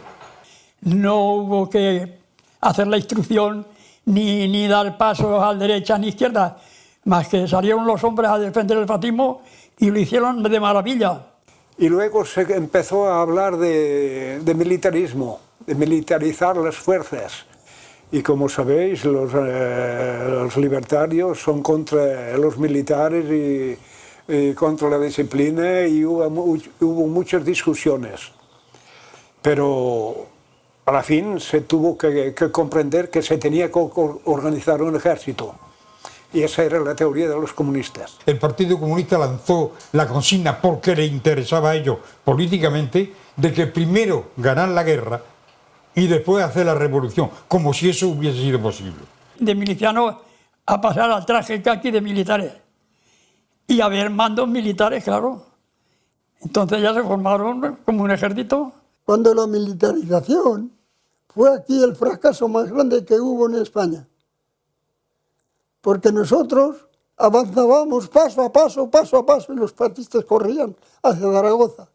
No hubo que hacer la instrucción ni dar pasos a derecha ni izquierda, más que salieron los hombres a defender el fascismo y lo hicieron de maravilla. Y luego se empezó a hablar de militarismo, de militarizar las fuerzas. Y como sabéis, los libertarios son contra los militares y contra la disciplina, y hubo muchas discusiones. Pero a la fin se tuvo que comprender que se tenía que organizar un ejército. Y esa era la teoría de los comunistas. El Partido Comunista lanzó la consigna, porque le interesaba a ellos políticamente, de que primero ganar la guerra y después hacer la revolución, como si eso hubiese sido posible. De milicianos a pasar al traje caqui de militares. Y haber mandos militares, claro. Entonces ya se formaron como un ejército. Cuando la militarización fue aquí el fracaso más grande que hubo en España. Porque nosotros avanzábamos paso a paso, y los fascistas corrían hacia Zaragoza.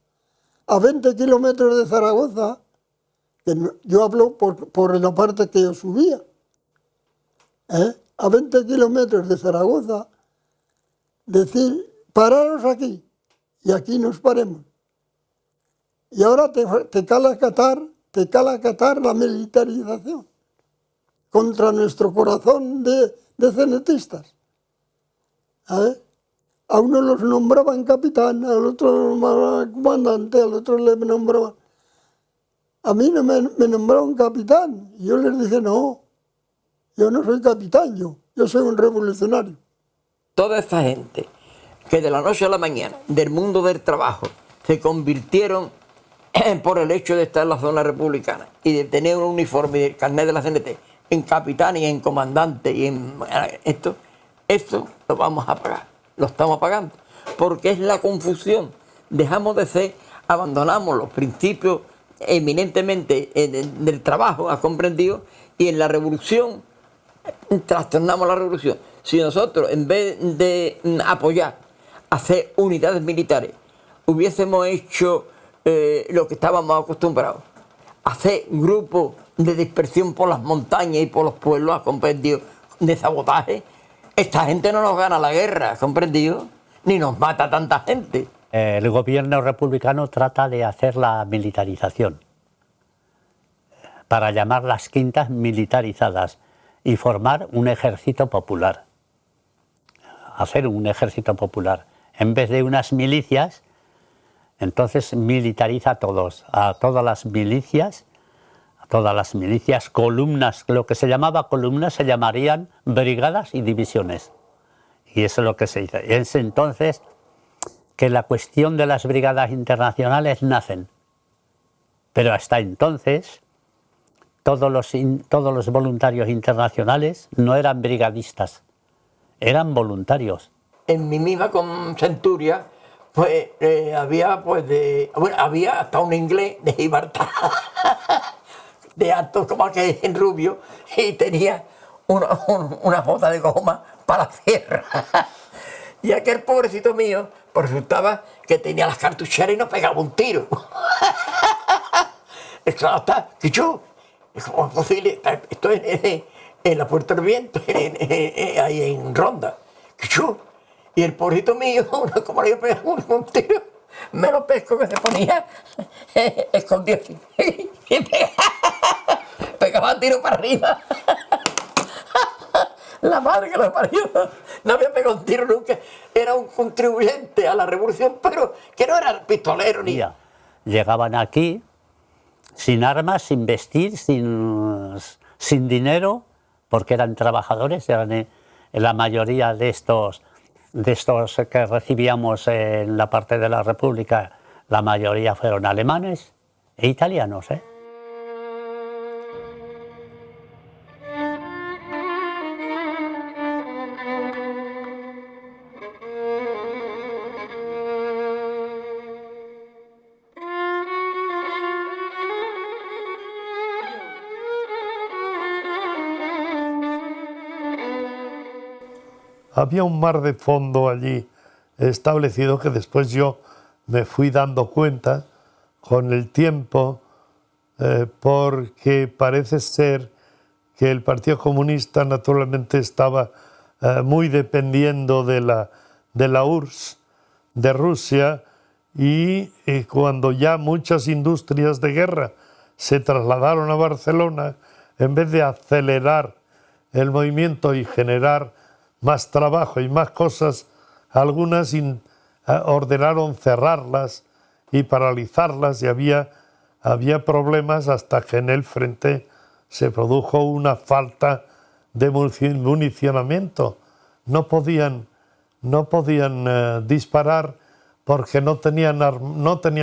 A 20 kilómetros de Zaragoza, que yo hablo por la parte que yo subía, a 20 kilómetros de Zaragoza, decir, pararos aquí, y aquí nos paremos. Y ahora te cala acatar la militarización contra nuestro corazón de cenetistas. A uno los nombraban capitán, al otro lo nombraban comandante, al otro le nombraban... A mí no me nombraron capitán, y yo les dije, no, yo no soy capitán, yo soy un revolucionario. Toda esta gente que de la noche a la mañana, del mundo del trabajo, se convirtieron por el hecho de estar en la zona republicana y de tener un uniforme y el carnet de la CNT en capitán y en comandante y en esto lo vamos a pagar, lo estamos pagando, porque es la confusión. Dejamos de ser, abandonamos los principios eminentemente del trabajo, ¿has comprendido? Y en la revolución, trastornamos la revolución. Si nosotros, en vez de apoyar, hacer unidades militares, hubiésemos hecho lo que estábamos acostumbrados, hacer grupos de dispersión por las montañas y por los pueblos, ¿has comprendido? De sabotaje, esta gente no nos gana la guerra, ¿has comprendido? Ni nos mata tanta gente. El gobierno republicano trata de hacer la militarización, para llamar las quintas militarizadas y formar un ejército popular. Hacer un ejército popular. En vez de unas milicias, entonces militariza a todos, a todas las milicias, columnas, lo que se llamaba columnas se llamarían brigadas y divisiones. Y eso es lo que se hizo. Es entonces que la cuestión de las brigadas internacionales nacen. Pero hasta entonces todos los voluntarios internacionales no eran brigadistas, eran voluntarios. En mi misma centuria, pues había había hasta un inglés de Gibraltar, de alto como aquel en rubio, y tenía una bota de goma para la sierra. Y aquel pobrecito mío, pues resultaba que tenía las cartucheras y nos pegaba un tiro. Claro está, que yo, ¿cómo es posible? Estoy en la Puerta del Viento, ahí en Ronda. Que yo, y el pobrecito mío, como le iba a pegar un tiro, menos pesco que se ponía, escondido así. Y pegaba tiro para arriba. La madre que lo parió, no había pegado un tiro nunca, era un contribuyente a la revolución, pero que no era pistolero ni... Llegaban aquí sin armas, sin vestir, sin dinero, porque eran trabajadores, eran la mayoría de estos que recibíamos en la parte de la República, la mayoría fueron alemanes e italianos, Había un mar de fondo allí establecido que después yo me fui dando cuenta con el tiempo, porque parece ser que el Partido Comunista naturalmente estaba muy dependiendo de la URSS de Rusia, y cuando ya muchas industrias de guerra se trasladaron a Barcelona, en vez de acelerar el movimiento y generar más trabajo y más cosas, algunas ordenaron cerrarlas y paralizarlas, y había problemas hasta que en el frente se produjo una falta de municionamiento. No podían disparar porque no tenían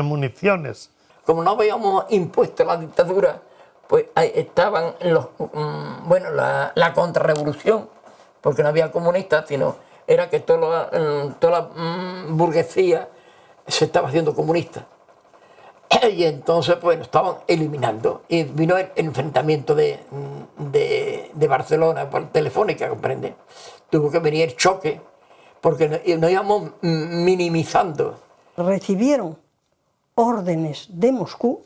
municiones. Como no habíamos impuesto la dictadura, pues ahí estaban la contrarrevolución, porque no había comunistas, sino era que toda la burguesía se estaba haciendo comunista. Y entonces pues nos estaban eliminando. Y vino el enfrentamiento de Barcelona por Telefónica, ¿comprende? Tuvo que venir el choque, porque nos íbamos minimizando. Recibieron órdenes de Moscú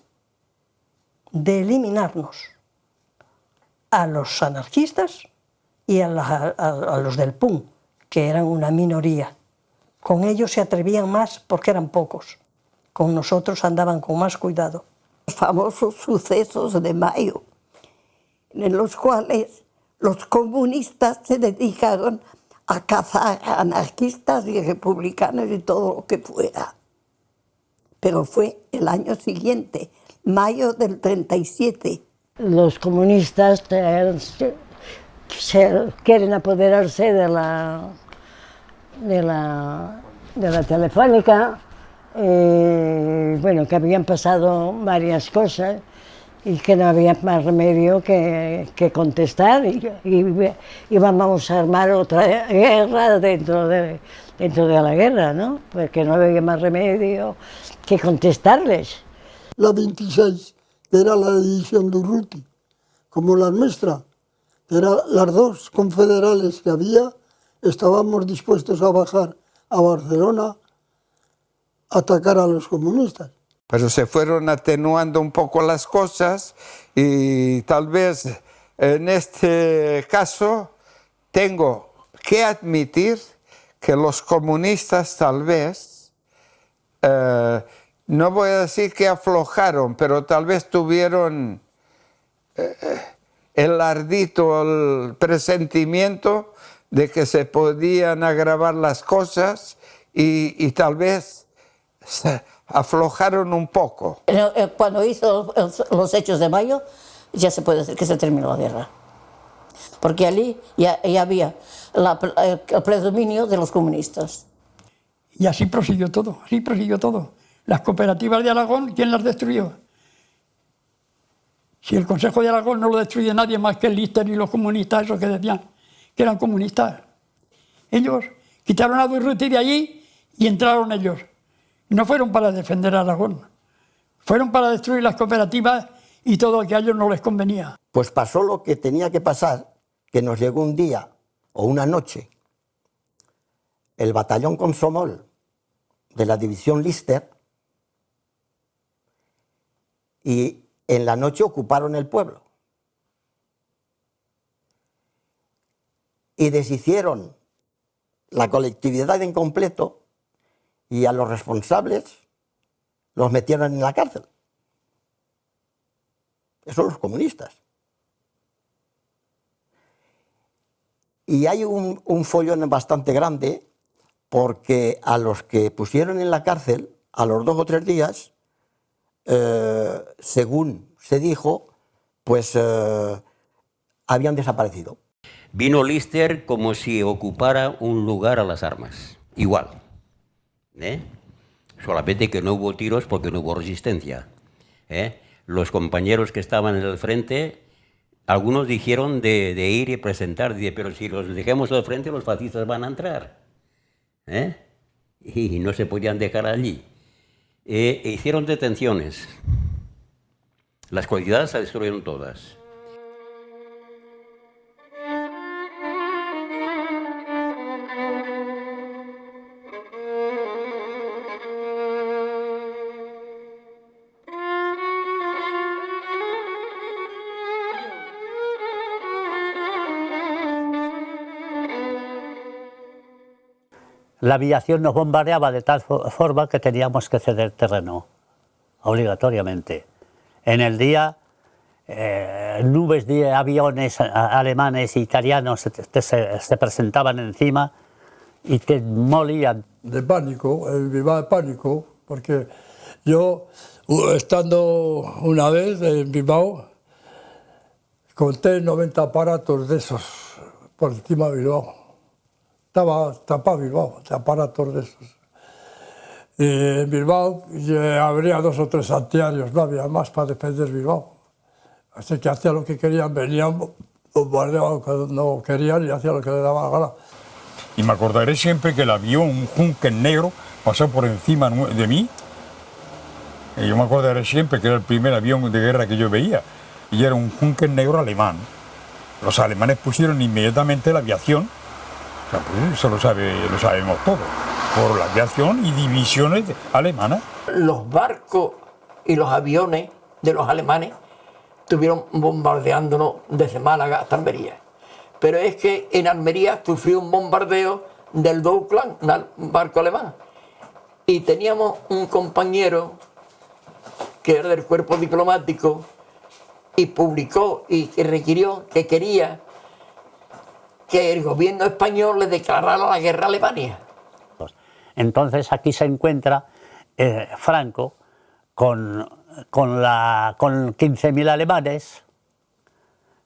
de eliminarnos a los anarquistas y a los del PUN, que eran una minoría. Con ellos se atrevían más porque eran pocos. Con nosotros andaban con más cuidado. Los famosos sucesos de mayo, en los cuales los comunistas se dedicaron a cazar a anarquistas y republicanos y todo lo que fuera. Pero fue el año siguiente, mayo del 37. Los comunistas quieren apoderarse de la telefónica, bueno, que habían pasado varias cosas y que no había más remedio que contestar y íbamos a armar otra guerra dentro de la guerra, ¿no? Porque no había más remedio que contestarles. La 26, que era la división de Urruti, como la nuestra, que eran las dos confederales que había, estábamos dispuestos a bajar a Barcelona a atacar a los comunistas. Pero se fueron atenuando un poco las cosas y tal vez en este caso tengo que admitir que los comunistas tal vez, no voy a decir que aflojaron, pero tal vez tuvieron el ardito, el presentimiento de que se podían agravar las cosas y tal vez aflojaron un poco. Cuando hizo los hechos de mayo, ya se puede decir que se terminó la guerra. Porque allí ya había el predominio de los comunistas. Y así prosiguió todo, así prosiguió todo. Las cooperativas de Aragón, ¿quién las destruyó? Si el Consejo de Aragón no lo destruye nadie más que el Lister y los comunistas, esos que decían que eran comunistas. Ellos quitaron a Durruti de allí y entraron ellos. No fueron para defender a Aragón, fueron para destruir las cooperativas y todo lo que a ellos no les convenía. Pues pasó lo que tenía que pasar, que nos llegó un día o una noche el batallón Komsomol de la división Lister y en la noche ocuparon el pueblo y deshicieron la colectividad en completo y a los responsables los metieron en la cárcel. Eso los comunistas. Y hay un follón bastante grande porque a los que pusieron en la cárcel, a los 2 o 3 días, según se dijo, pues habían desaparecido. Vino Lister como si ocupara un lugar a las armas, igual. Solamente que no hubo tiros porque no hubo resistencia. Los compañeros que estaban en el frente, algunos dijeron de ir y presentar, pero si los dejemos al frente los fascistas van a entrar. Y no se podían dejar allí. Hicieron detenciones. Las colectividades se destruyeron todas. La aviación nos bombardeaba de tal forma que teníamos que ceder terreno, obligatoriamente. En el día, nubes de aviones alemanes e italianos se presentaban encima y te molían. De pánico, vivía de pánico, porque yo, estando una vez en Bilbao, conté 90 aparatos de esos por encima de Bilbao. Estaba tapado Bilbao, de aparatos de esos. Y en Bilbao habría 2 o 3 antiaéreos, no había más para defender Bilbao. Así que hacían lo que querían, venían, bombardeaban cuando no querían y hacían lo que les daba la gana. Y me acordaré siempre que el avión, un Junker negro, pasó por encima de mí. Y yo me acordaré siempre que era el primer avión de guerra que yo veía. Y era un Junker negro alemán. Los alemanes pusieron inmediatamente la aviación. O sea, pues eso lo sabemos todo, por la aviación y divisiones alemanas. Los barcos y los aviones de los alemanes estuvieron bombardeándonos desde Málaga hasta Almería. pero es que en Almería sufrió un bombardeo del Doukland, un barco alemán, y teníamos un compañero que era del cuerpo diplomático y publicó y que requirió, que quería que el gobierno español le declarara la guerra a Alemania. Entonces aquí se encuentra Franco con 15.000 alemanes,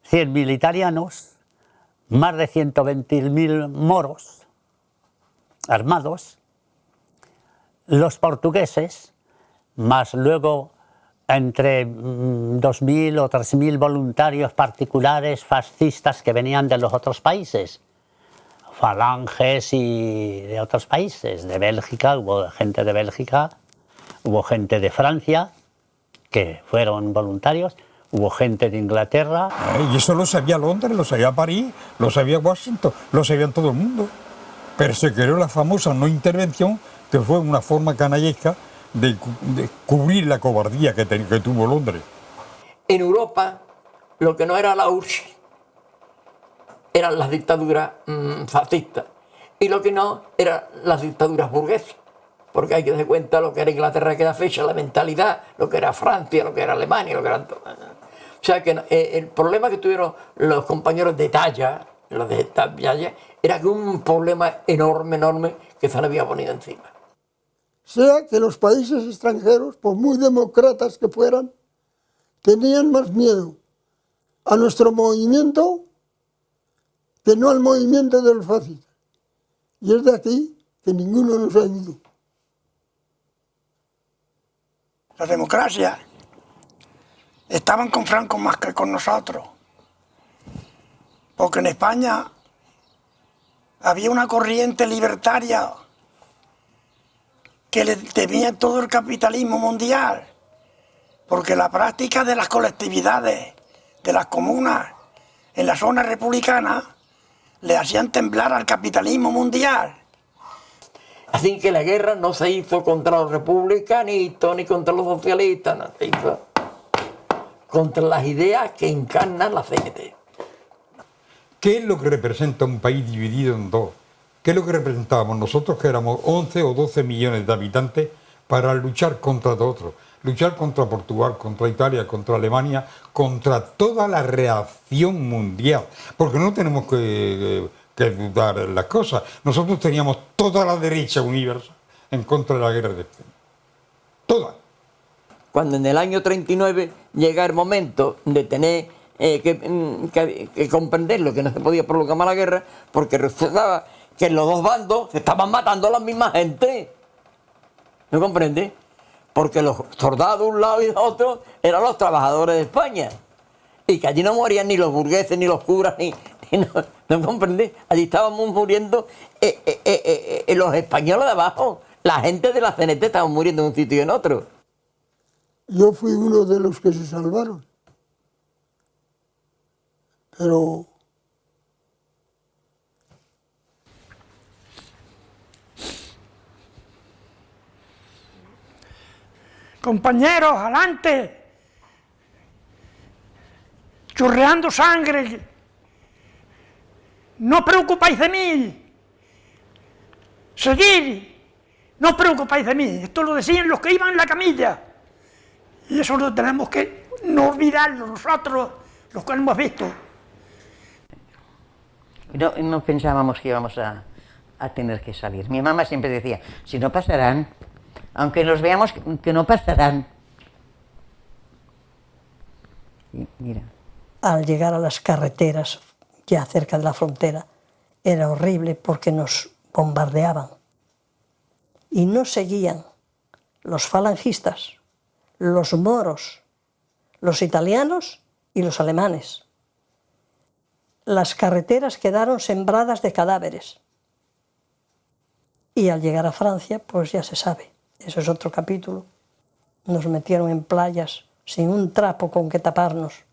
100.000 italianos, más de 120.000 moros armados, los portugueses, más luego entre 2.000 o 3.000 voluntarios particulares fascistas que venían de los otros países, falanges y de otros países, de Bélgica, hubo gente de Bélgica, hubo gente de Francia que fueron voluntarios, hubo gente de Inglaterra. Y eso lo sabía Londres, lo sabía París, lo sabía Washington, lo sabía todo el mundo. Pero se creó la famosa no intervención, que fue una forma canallesca de cubrir la cobardía que tuvo Londres. En Europa, lo que no era la URSS eran las dictaduras fascistas, y lo que no eran las dictaduras burguesas, porque hay que darse cuenta lo que era Inglaterra a aquella fecha, la mentalidad, lo que era Francia, lo que era Alemania, lo que era todo. O sea que el problema que tuvieron los compañeros de talla, los de talla, era que un problema enorme, enorme que se le había ponido encima. Sea que los países extranjeros, por muy demócratas que fueran, tenían más miedo a nuestro movimiento que no al movimiento de los fascistas. Y es de aquí que ninguno nos ha ido. La democracia estaban con Franco más que con nosotros, porque en España había una corriente libertaria que le temía todo el capitalismo mundial, porque la práctica de las colectividades, de las comunas, en la zona republicana, le hacían temblar al capitalismo mundial. Así que la guerra no se hizo contra los republicanistas ni contra los socialistas, no, se hizo contra las ideas que encarnan la CNT. ¿Qué es lo que representa un país dividido en dos? ¿Qué es lo que representábamos nosotros, que éramos 11 o 12 millones de habitantes, para luchar contra otros? Luchar contra Portugal, contra Italia, contra Alemania, contra toda la reacción mundial. Porque no tenemos que dudar las cosas. Nosotros teníamos toda la derecha universal en contra de la guerra de España. Toda. Cuando en el año 39 llega el momento de tener que comprender lo que no se podía prolongar más la guerra, porque resultaba que en los dos bandos se estaban matando a la misma gente. ¿Me comprende? Porque los soldados de un lado y de otro eran los trabajadores de España. Y que allí no morían ni los burgueses, ni los curas, ¿no comprende? Allí estábamos muriendo los españoles de abajo. La gente de la CNT estaba muriendo en un sitio y en otro. Yo fui uno de los que se salvaron. Pero compañeros, adelante, chorreando sangre, no os preocupáis de mí, seguid, no os preocupáis de mí. Esto lo decían los que iban en la camilla, y eso lo tenemos que no olvidarlo nosotros, los que hemos visto. No pensábamos que íbamos a tener que salir. Mi mamá siempre decía, si no pasarán, aunque los veamos, que no pasarán. Y mira. Al llegar a las carreteras, ya cerca de la frontera, era horrible porque nos bombardeaban. Y no seguían los falangistas, los moros, los italianos y los alemanes. Las carreteras quedaron sembradas de cadáveres. Y al llegar a Francia, pues ya se sabe, eso es otro capítulo. Nos metieron en playas sin un trapo con que taparnos.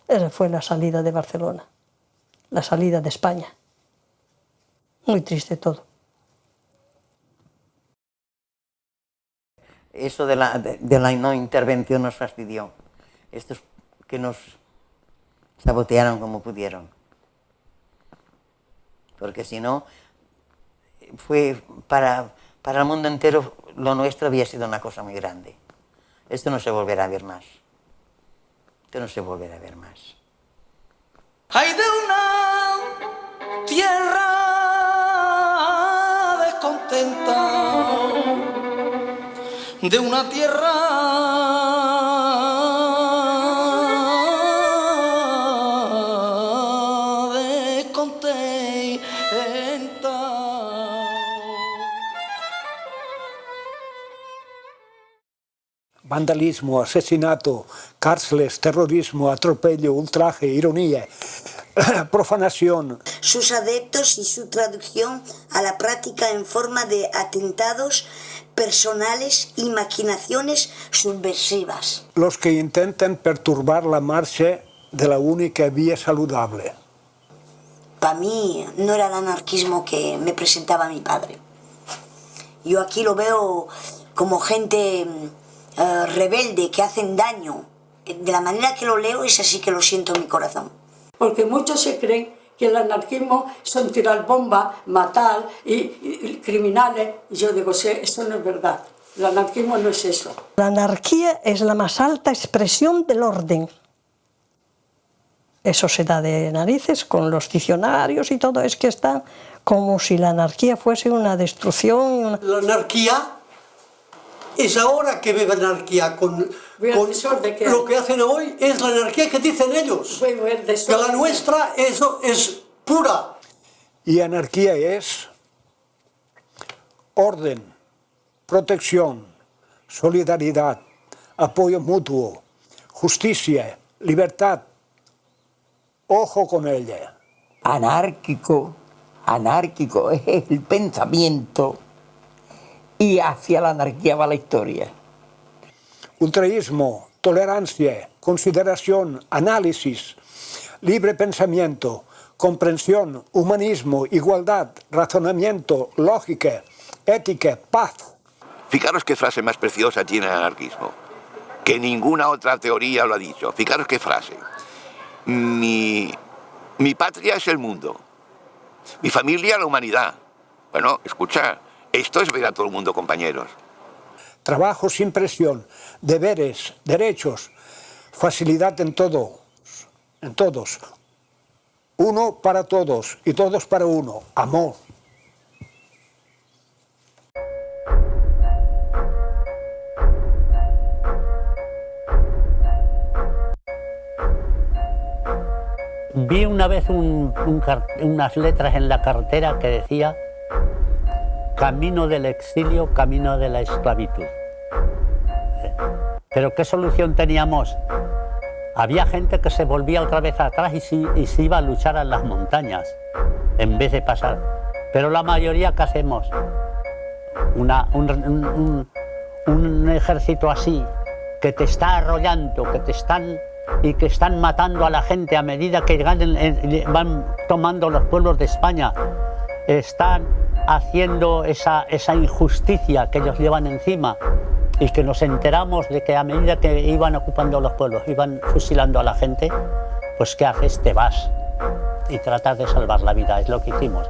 Esa fue la salida de Barcelona, la salida de España. Muy triste todo. Eso de la no intervención nos fastidió. Estos que nos sabotearon como pudieron. porque si no, fue para el mundo entero, lo nuestro había sido una cosa muy grande. Esto no se volverá a ver más. Esto no se volverá a ver más. Hay de una tierra descontenta, de una tierra descontenta. Vandalismo, asesinato, cárceles, terrorismo, atropello, ultraje, ironía, profanación. Sus adeptos y su traducción a la práctica en forma de atentados personales y maquinaciones subversivas. Los que intentan perturbar la marcha de la única vía saludable. Para mí no era el anarquismo que me presentaba mi padre. Yo aquí lo veo como gente rebelde, que hacen daño. De la manera que lo leo es así que lo siento en mi corazón. Porque muchos se creen que el anarquismo son tirar bombas, matar y criminales. Y yo digo, eso no es verdad. El anarquismo no es eso. La anarquía es la más alta expresión del orden. Eso se da de narices con los diccionarios y todo, es que está como si la anarquía fuese una destrucción. La anarquía es ahora que vive anarquía con lo que hacen hoy, es la anarquía que dicen ellos. Que la nuestra es pura. Y anarquía es orden, protección, solidaridad, apoyo mutuo, justicia, libertad. Ojo con ella. Anárquico es el pensamiento y hacia la anarquía va la historia. Ultraísmo, tolerancia, consideración, análisis, libre pensamiento, comprensión, humanismo, igualdad, razonamiento, lógica, ética, paz. Fijaros qué frase más preciosa tiene el anarquismo, que ninguna otra teoría lo ha dicho. Fijaros qué frase. Mi patria es el mundo, mi familia la humanidad. Bueno, escucha, esto es ver a todo el mundo, compañeros. Trabajo sin presión, deberes, derechos, facilidad en todo, en todos. Uno para todos y todos para uno, amor. Vi una vez unas letras en la carretera que decía camino del exilio, camino de la esclavitud. Pero ¿qué solución teníamos? Había gente que se volvía otra vez atrás y se iba a luchar en las montañas, en vez de pasar. Pero la mayoría, ¿qué hacemos? Un ejército así, que te está arrollando, que están matando a la gente a medida que van tomando los pueblos de España. Están haciendo esa injusticia que ellos llevan encima y que nos enteramos de que a medida que iban ocupando los pueblos, iban fusilando a la gente, pues ¿qué haces? Te vas y tratas de salvar la vida, es lo que hicimos.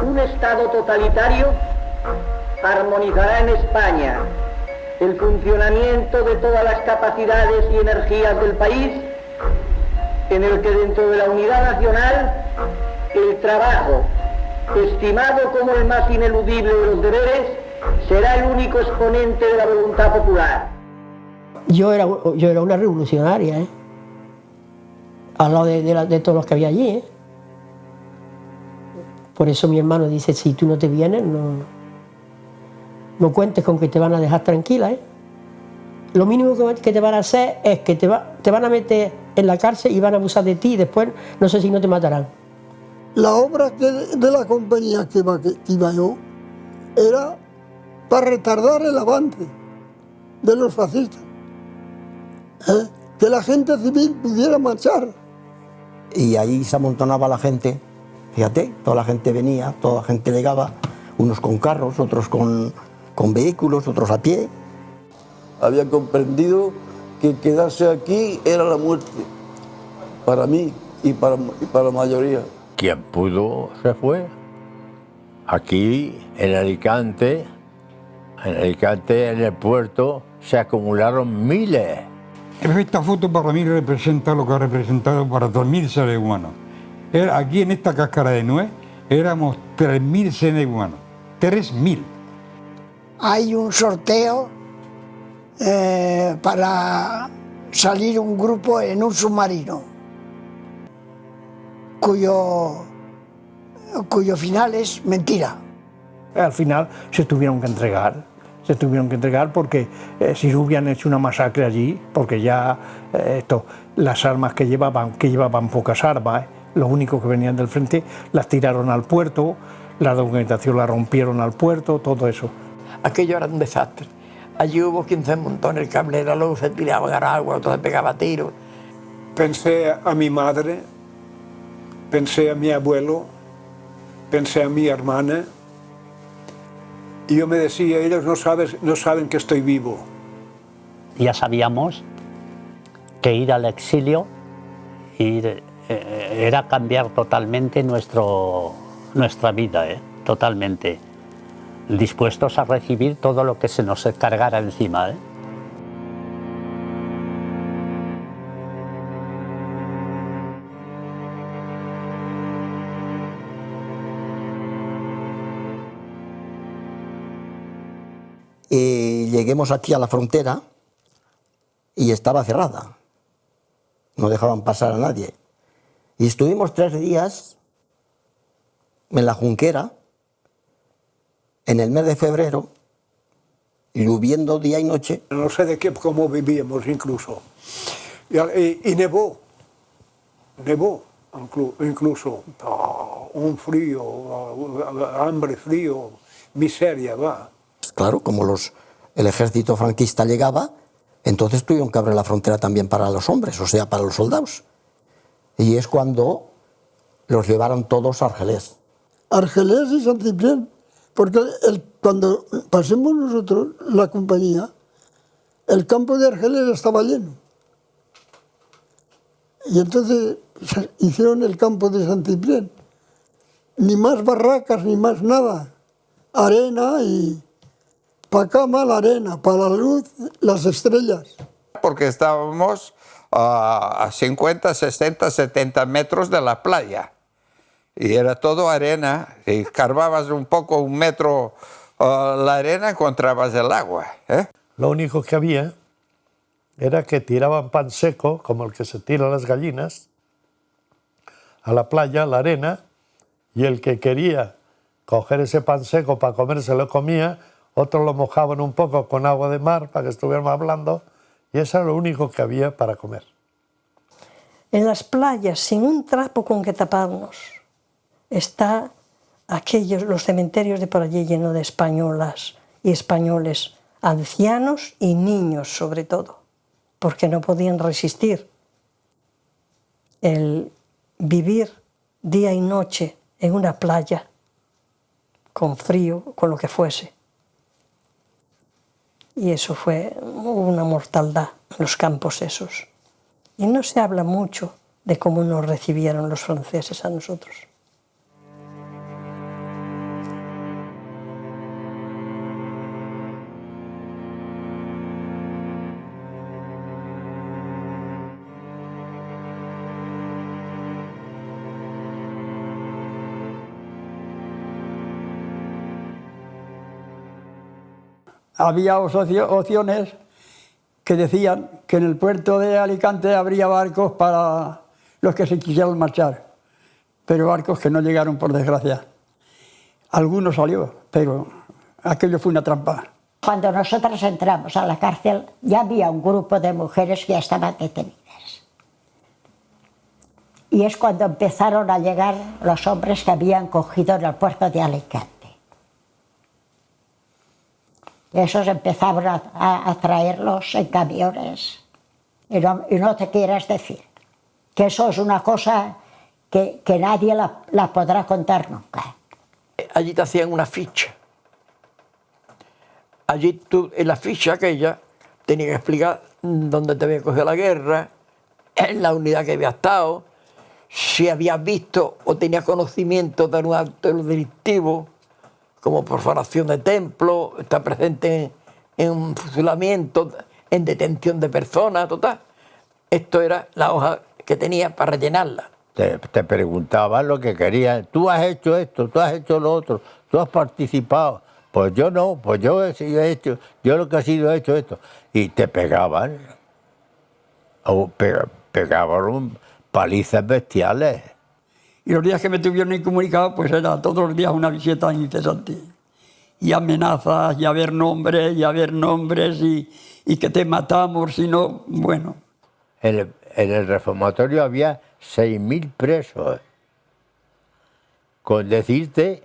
Un Estado totalitario armonizará en España el funcionamiento de todas las capacidades y energías del país, en el que dentro de la unidad nacional el trabajo, estimado como el más ineludible de los deberes, será el único exponente de la voluntad popular. Yo era una revolucionaria, al lado de todos los que había allí. Por eso mi hermano dice, si tú no te vienes, no cuentes con que te van a dejar tranquila. Lo mínimo que te van a hacer es que te van a meter en la cárcel y van a abusar de ti y después no sé si no te matarán. La obra de la compañía que iba yo era para retardar el avance de los fascistas. Que la gente civil pudiera marchar. Y ahí se amontonaba la gente, fíjate, toda la gente venía, toda la gente llegaba, unos con carros, otros con vehículos, otros a pie. Habían comprendido que quedarse aquí era la muerte, para mí y para la mayoría. Quien pudo se fue. Aquí, en Alicante, en el puerto, se acumularon miles. Esta foto para mí representa lo que ha representado para 3.000 seres humanos. Aquí en esta cáscara de nuez éramos 3.000 seres humanos. 3.000. Hay un sorteo para salir un grupo en un submarino, cuyo final es mentira. Al final se tuvieron que entregar porque si hubieran hecho una masacre allí, porque ya las armas que llevaban pocas armas, los únicos que venían del frente, las tiraron al puerto, la documentación la rompieron al puerto, todo eso. Aquello era un desastre. Allí hubo quien se montó en el cablera, luego se tiraban al agua, otro se pegaba tiros. Pensé a mi madre, pensé a mi abuelo, pensé a mi hermana, y yo me decía, ellos no saben que estoy vivo. Ya sabíamos que ir al exilio era cambiar totalmente nuestra vida, totalmente. Dispuestos a recibir todo lo que se nos cargara encima. Y lleguemos aquí a la frontera y estaba cerrada. No dejaban pasar a nadie. Y estuvimos 3 días en la Junquera, en el mes de febrero, lloviendo día y noche. No sé cómo vivíamos incluso. Y nevó incluso. Un frío, hambre, frío, miseria, va. Claro, como el ejército franquista llegaba, entonces tuvieron que abrir la frontera también para los hombres, o sea, para los soldados. Y es cuando los llevaron todos a Argelés. Argelés y San Ciprián, porque cuando pasemos nosotros, la compañía, el campo de Argelés estaba lleno. Y entonces hicieron el campo de San Ciprián. Ni más barracas, ni más nada. Arena y... para cama la arena, para la luz las estrellas. Porque estábamos a 50, 60, 70 metros de la playa. Y era todo arena, y carbabas un poco, 1 metro la arena, encontrabas el agua. Lo único que había era que tiraban pan seco, como el que se tira a las gallinas, a la playa, a la arena, y el que quería coger ese pan seco para comer se lo comía, otros lo mojaban un poco con agua de mar para que estuviera más blando, y eso era lo único que había para comer. En las playas, sin un trapo con que taparnos, está los cementerios de por allí llenos de españolas y españoles, ancianos y niños sobre todo, porque no podían resistir el vivir día y noche en una playa, con frío, con lo que fuese. Y eso fue una mortandad en los campos esos. Y no se habla mucho de cómo nos recibieron los franceses a nosotros. Había opciones que decían que en el puerto de Alicante habría barcos para los que se quisieran marchar, pero barcos que no llegaron, por desgracia. Alguno salió, pero aquello fue una trampa. Cuando nosotros entramos a la cárcel ya había un grupo de mujeres que ya estaban detenidas. Y es cuando empezaron a llegar los hombres que habían cogido en el puerto de Alicante. Esos empezaron a traerlos en camiones. Y no te quieras decir que eso es una cosa que nadie la podrá contar nunca. Allí te hacían una ficha. Allí tú, en la ficha aquella, tenías que explicar dónde te había cogido la guerra, en la unidad que había estado, si habías visto o tenías conocimiento de un acto delictivo, como profanación de templo, estar presente en un fusilamiento, en detención de personas, total. Esto era la hoja que tenía para rellenarla. Te preguntaban lo que querían. Tú has hecho esto, tú has hecho lo otro, tú has participado. Pues yo no, pues yo he hecho, yo lo que he sido he hecho esto. Y te pegaban. O pegaban palizas bestiales. Y los días que me tuvieron incomunicado, pues era todos los días una visita incesante. Y amenazas, y a ver nombres, y que te matamos, si no, bueno. En el reformatorio había 6.000 presos. Con decirte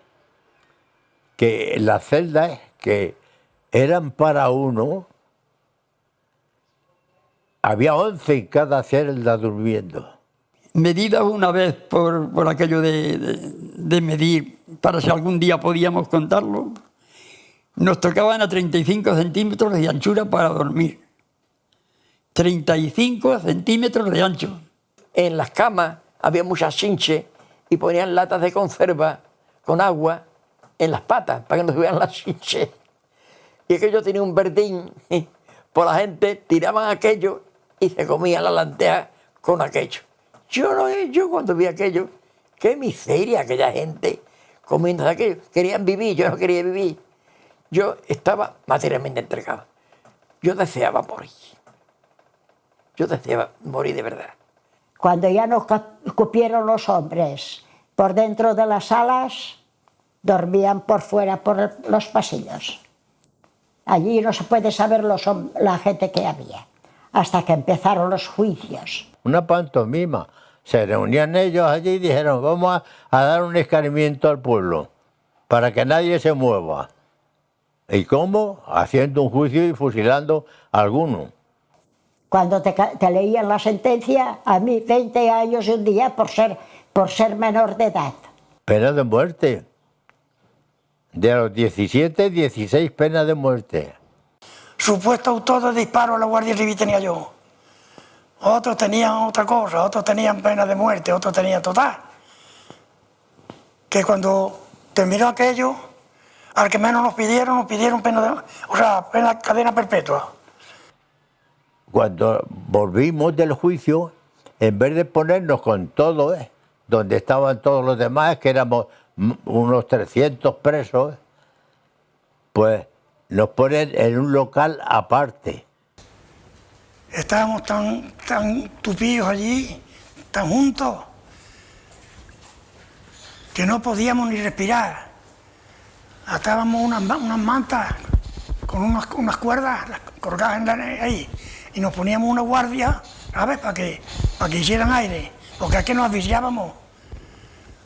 que las celdas que eran para uno, había 11 en cada celda durmiendo. Medidas una vez por aquello de medir, para si algún día podíamos contarlo, nos tocaban a 35 centímetros de anchura para dormir. 35 centímetros de ancho. En las camas había muchas chinches y ponían latas de conserva con agua en las patas para que no se vean las chinches. Y aquello tenía un verdín, por la gente tiraban aquello y se comían la lenteja con aquello. Yo cuando vi aquello, qué miseria aquella gente comiendo aquello. Querían vivir, yo no quería vivir. Yo estaba materialmente entregado. Yo deseaba morir. Yo deseaba morir de verdad. Cuando ya nos cupieron los hombres por dentro de las salas, dormían por fuera, por los pasillos. Allí no se puede saber la gente que había, hasta que empezaron los juicios. Una pantomima. Se reunían ellos allí y dijeron, vamos a dar un escarmiento al pueblo, para que nadie se mueva. ¿Y cómo? Haciendo un juicio y fusilando a alguno. Cuando te leían la sentencia, a mí 20 años y un día por ser menor de edad. Pena de muerte. De los 17, 16 penas de muerte. Supuesto autor de disparo a la Guardia Civil tenía yo. Otros tenían otra cosa, otros tenían pena de muerte, otros tenían total. Que cuando terminó aquello, al que menos nos pidieron pena cadena perpetua. Cuando volvimos del juicio, en vez de ponernos con todo, donde estaban todos los demás, que éramos unos 300 presos, pues nos ponen en un local aparte. Estábamos tan tupidos allí, tan juntos, que no podíamos ni respirar. Atábamos unas mantas con unas cuerdas colgadas ahí y nos poníamos una guardia, ¿sabes?, para que hicieran aire, porque aquí nos asfixiábamos.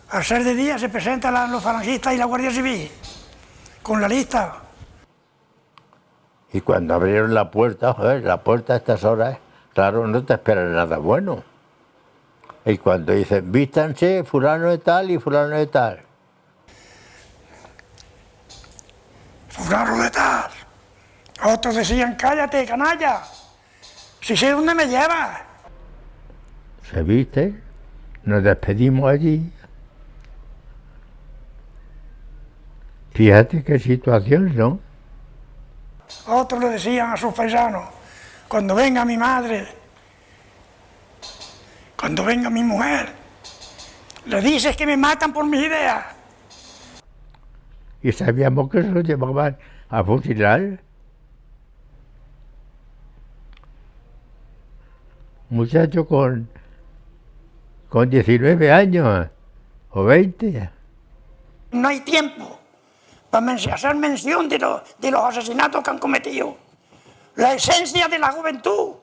Al ser de día se presentan los falangistas y la Guardia Civil con la lista. Y cuando abrieron la puerta, joder, la puerta a estas horas, claro, no te esperan nada bueno. Y cuando dicen, vístanse fulano de tal y fulano de tal. Fulano de tal. Otros decían, cállate, canalla, si sé dónde me llevas. Se viste, nos despedimos allí. Fíjate qué situación, ¿no? Otros le decían a sus paisanos, cuando venga mi madre, cuando venga mi mujer, le dices que me matan por mis ideas. Y sabíamos que se lo llevaban a fusilar. Muchacho con 19 años o 20. No hay tiempo para hacer mención de los asesinatos que han cometido. La esencia de la juventud.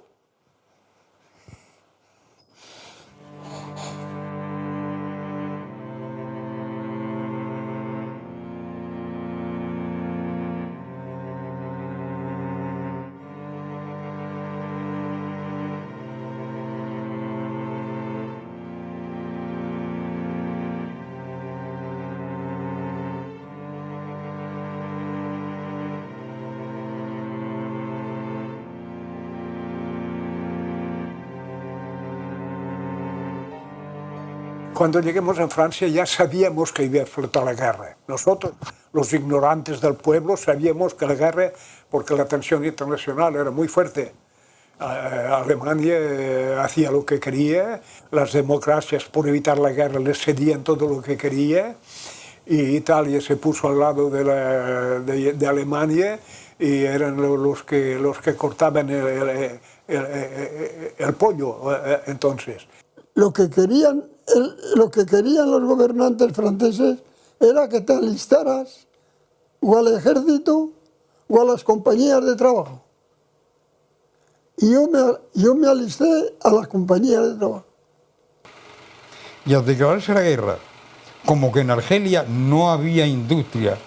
Cuando lleguemos a Francia ya sabíamos que iba a explotar la guerra. Nosotros, los ignorantes del pueblo, sabíamos que la guerra, porque la tensión internacional era muy fuerte. Alemania hacía lo que quería, las democracias por evitar la guerra les cedían todo lo que quería, y Italia se puso al lado de Alemania y eran los que cortaban el pollo entonces. Lo que querían los gobernantes franceses era que te alistaras o al ejército o a las compañías de trabajo. Y yo me alisté a las compañías de trabajo. Y al declararse la guerra, como que en Argelia no había industria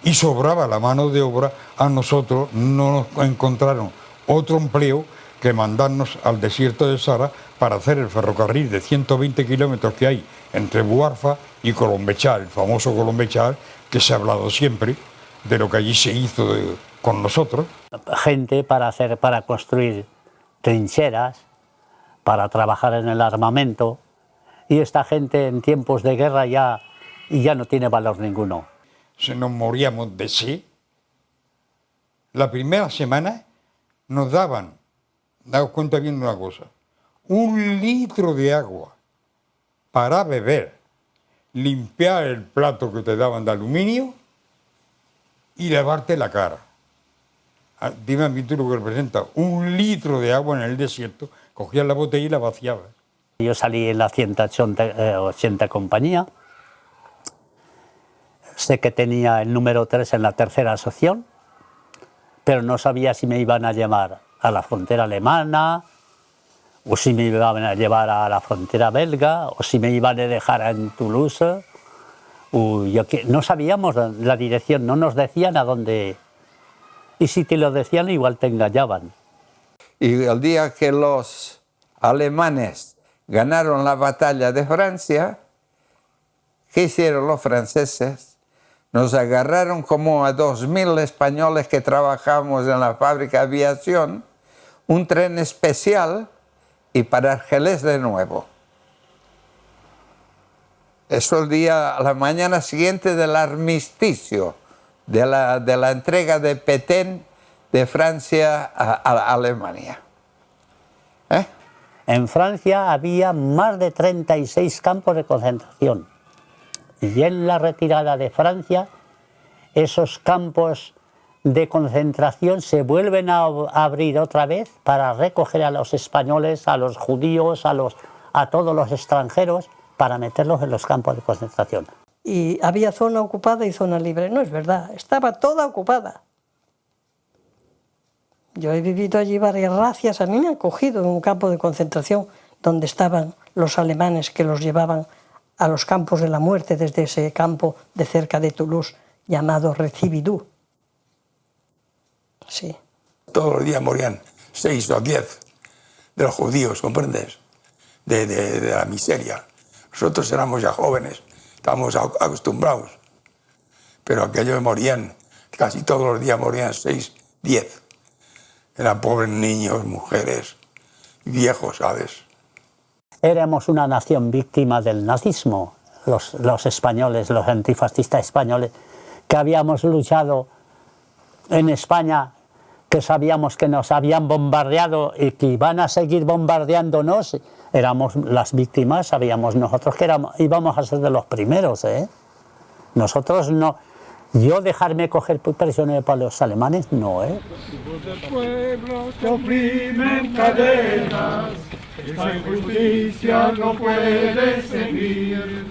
y sobraba la mano de obra, a nosotros no nos encontraron otro empleo que mandarnos al desierto de Sahara para hacer el ferrocarril de 120 kilómetros que hay entre Buarfa y Colombechal, el famoso Colombechal, que se ha hablado siempre de lo que allí se hizo con nosotros. Gente para construir trincheras, para trabajar en el armamento, y esta gente en tiempos de guerra ya no tiene valor ninguno. Se nos moríamos de sed. La primera semana nos daban, daos cuenta bien de una cosa, 1 litro de agua para beber, limpiar el plato que te daban de aluminio y lavarte la cara. Dime a mí tú lo que representa, 1 litro de agua en el desierto, cogías la botella y la vaciabas. Yo salí en la 180 compañía, sé que tenía el número 3 en la tercera sección, pero no sabía si me iban a llevar a la frontera alemana, o si me iban a llevar a la frontera belga, o si me iban a dejar en Toulouse. No sabíamos la dirección, no nos decían a dónde. Y si te lo decían, igual te engañaban. Y el día que los alemanes ganaron la batalla de Francia, ¿qué hicieron los franceses? Nos agarraron como a 2.000 españoles que trabajábamos en la fábrica de aviación, un tren especial y para Argelés de nuevo. Eso el día, a la mañana siguiente del armisticio, de la entrega de Petén de Francia a Alemania. En Francia había más de 36 campos de concentración. Y en la retirada de Francia, esos campos de concentración se vuelven a abrir otra vez para recoger a los españoles, a los judíos, a todos los extranjeros, para meterlos en los campos de concentración. Y había zona ocupada y zona libre. No es verdad, estaba toda ocupada. Yo he vivido allí varias racias, a mí me han cogido en un campo de concentración donde estaban los alemanes que los llevaban a los campos de la muerte desde ese campo de cerca de Toulouse llamado Recibidú. Sí. Todos los días morían 6 o 10 de los judíos, ¿comprendes? De la miseria. Nosotros éramos ya jóvenes, estábamos acostumbrados, pero aquellos morían, casi todos los días morían 6, 10. Eran pobres niños, mujeres, viejos, ¿sabes? Éramos una nación víctima del nazismo, los españoles, los antifascistas españoles, que habíamos luchado en España, que sabíamos que nos habían bombardeado y que iban a seguir bombardeándonos. Éramos las víctimas, sabíamos nosotros que íbamos a ser de los primeros, ¿eh? Nosotros no. Yo dejarme coger prisionero para los alemanes, no, ¿eh? Los pueblos que oprimen cadenas, esta injusticia no puede seguir.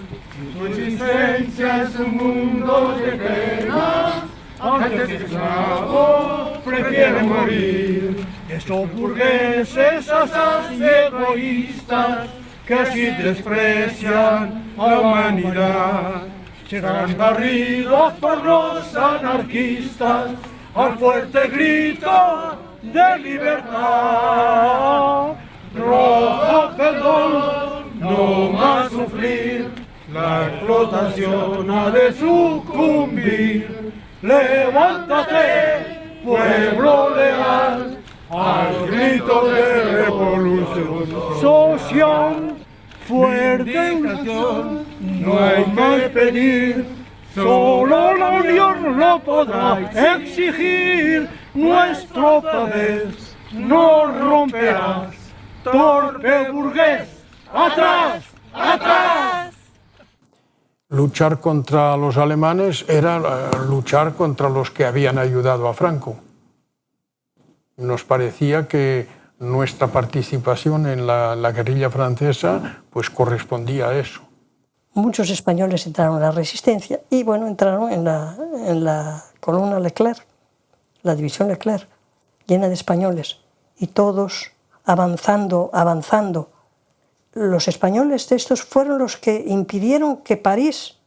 Su existencia es un mundo de pena, antes que esclavos prefieren morir. Estos burgueses asas y egoístas que así desprecian a la humanidad serán barridos por los anarquistas al fuerte grito de libertad. Rojo perdón, no más sufrir, la explotación ha de sucumbir. Levántate, pueblo leal, al grito de revolución social. fuerte unión, no hay que pedir, solo la unión lo podrá exigir. Nuestro pavés no romperás, torpe burgués, atrás, atrás. Luchar contra los alemanes era luchar contra los que habían ayudado a Franco. Nos parecía que nuestra participación en la guerrilla francesa pues correspondía a eso. Muchos españoles entraron en la resistencia y bueno, entraron en la columna Leclerc, la división Leclerc, llena de españoles, y todos avanzando. Los españoles de estos fueron los que impidieron que París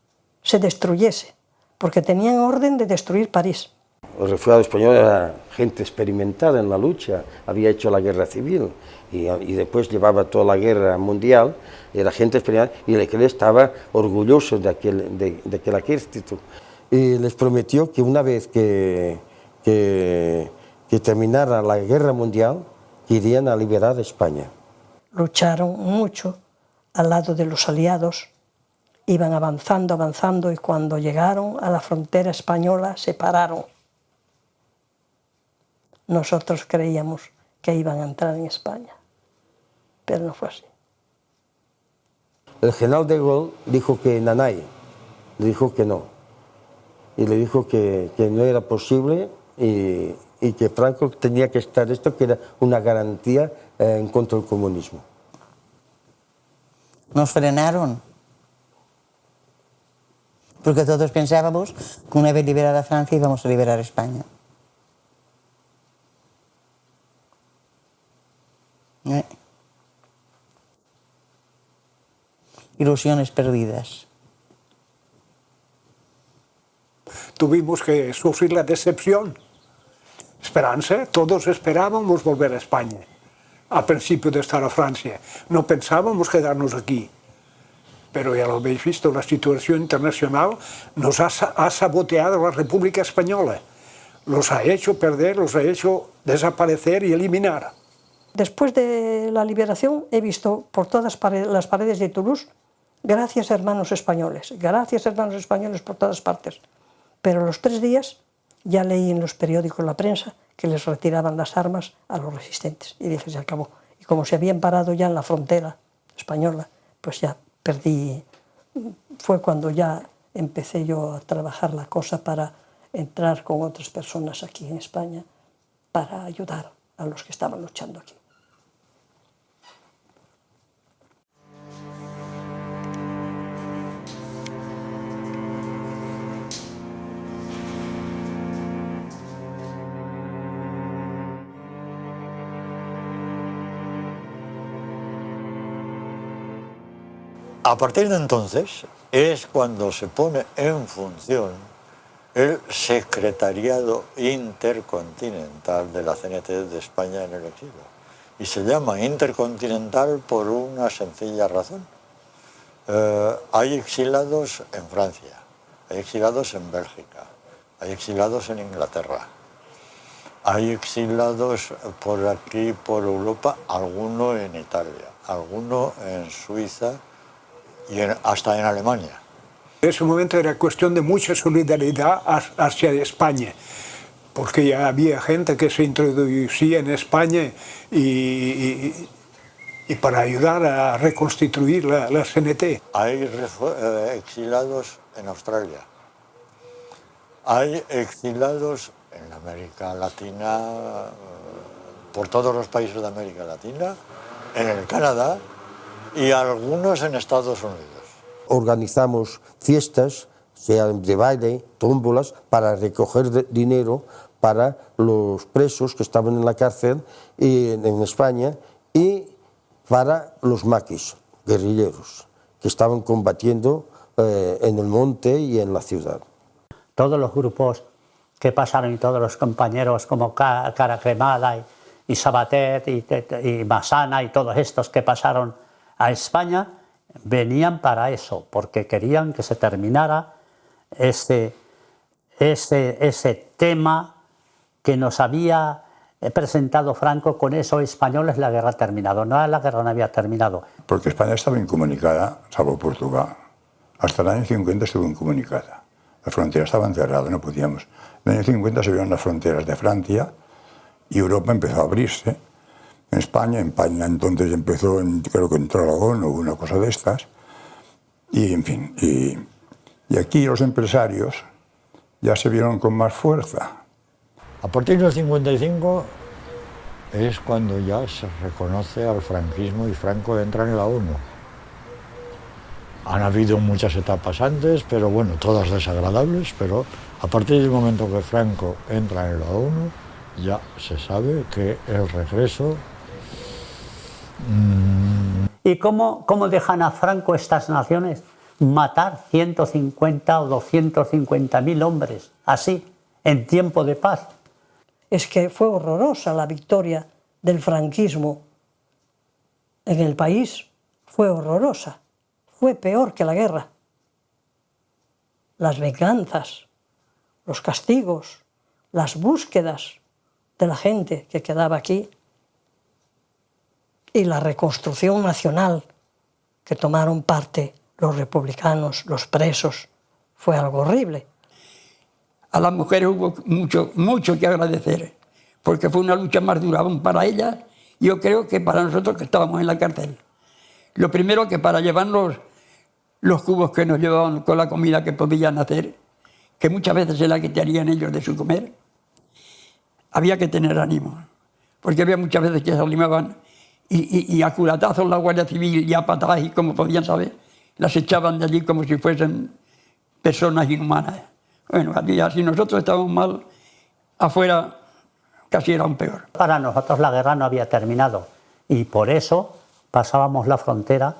se destruyese, porque tenían orden de destruir París. Los refugiados españoles eran gente experimentada en la lucha, había hecho la guerra civil y después llevaba toda la guerra mundial, era gente experimentada y Leclerc estaba orgulloso de aquel ejército. Y les prometió que una vez que terminara la guerra mundial, irían a liberar España. Lucharon mucho al lado de los aliados, iban avanzando y cuando llegaron a la frontera española se pararon. Nosotros creíamos que iban a entrar en España, pero no fue así. El general de Gaulle dijo que Nanay, le dijo que no, y le dijo que no era posible y que Franco tenía que estar, esto que era una garantía en contra del comunismo. Nos frenaron, porque todos pensábamos que una vez liberada Francia íbamos a liberar España. Ilusiones perdidas. Tuvimos que sufrir la decepción. Esperanza, todos esperábamos volver a España, al principio de estar a Francia. No pensábamos quedarnos aquí. Pero ya lo habéis visto, la situación internacional nos ha saboteado la República Española. Los ha hecho perder, los ha hecho desaparecer y eliminar. Después de la liberación he visto por todas las paredes de Toulouse, gracias hermanos españoles por todas partes. Pero a los 3 días ya leí en los periódicos, la prensa, que les retiraban las armas a los resistentes. Y dije, se acabó. Y como se habían parado ya en la frontera española, pues ya perdí. Fue cuando ya empecé yo a trabajar la cosa para entrar con otras personas aquí en España, para ayudar a los que estaban luchando aquí. A partir de entonces es cuando se pone en función el Secretariado Intercontinental de la CNT de España en el exilio. Y se llama intercontinental por una sencilla razón. Hay exilados en Francia, hay exilados en Bélgica, hay exilados en Inglaterra, hay exilados por aquí, por Europa, alguno en Italia, alguno en Suiza, y hasta en Alemania. En ese momento era cuestión de mucha solidaridad hacia España, porque ya había gente que se introducía en España y para ayudar a reconstituir la CNT. Hay exilados en Australia, hay exilados en América Latina, por todos los países de América Latina, en el Canadá, y algunos en Estados Unidos. Organizamos fiestas, sean de baile, tómbolas, para recoger dinero para los presos que estaban en la cárcel en España y para los maquis, guerrilleros, que estaban combatiendo en el monte y en la ciudad. Todos los grupos que pasaron y todos los compañeros como Cara Cremada y Sabater y Massana y todos estos que pasaron a España venían para eso, porque querían que se terminara ese tema que nos había presentado Franco, con eso españoles la guerra ha terminado. No, la guerra no había terminado. Porque España estaba incomunicada, salvo Portugal. Hasta el año 50 estuvo incomunicada. La frontera estaba encerrada, no podíamos. En el año 50 se abrieron las fronteras de Francia y Europa empezó a abrirse. En España entonces empezó, creo que entró la ONU o una cosa de estas. Y en fin, y aquí los empresarios ya se vieron con más fuerza. A partir del 55 es cuando ya se reconoce al franquismo y Franco entra en la ONU. Han habido muchas etapas antes, pero bueno, todas desagradables, pero a partir del momento que Franco entra en la ONU, ya se sabe que el regreso... ¿Y cómo dejan a Franco estas naciones matar 150 o 250.000 hombres, así, en tiempo de paz? Es que fue horrorosa la victoria del franquismo en el país, fue horrorosa, fue peor que la guerra. Las venganzas, los castigos, las búsquedas de la gente que quedaba aquí y la reconstrucción nacional que tomaron parte los republicanos, los presos, fue algo horrible. A las mujeres hubo mucho que agradecer, porque fue una lucha más dura aún para ellas, y yo creo que para nosotros que estábamos en la cárcel. Lo primero, que para llevarnos los cubos que nos llevaban con la comida que podían hacer, que muchas veces se la quitarían ellos de su comer, había que tener ánimo, porque había muchas veces que se animaban y a culatazos la Guardia Civil y a patadas, y como podían saber, las echaban de allí como si fuesen personas inhumanas. Bueno, si nosotros estábamos mal, afuera casi era aún peor. Para nosotros la guerra no había terminado y por eso pasábamos la frontera,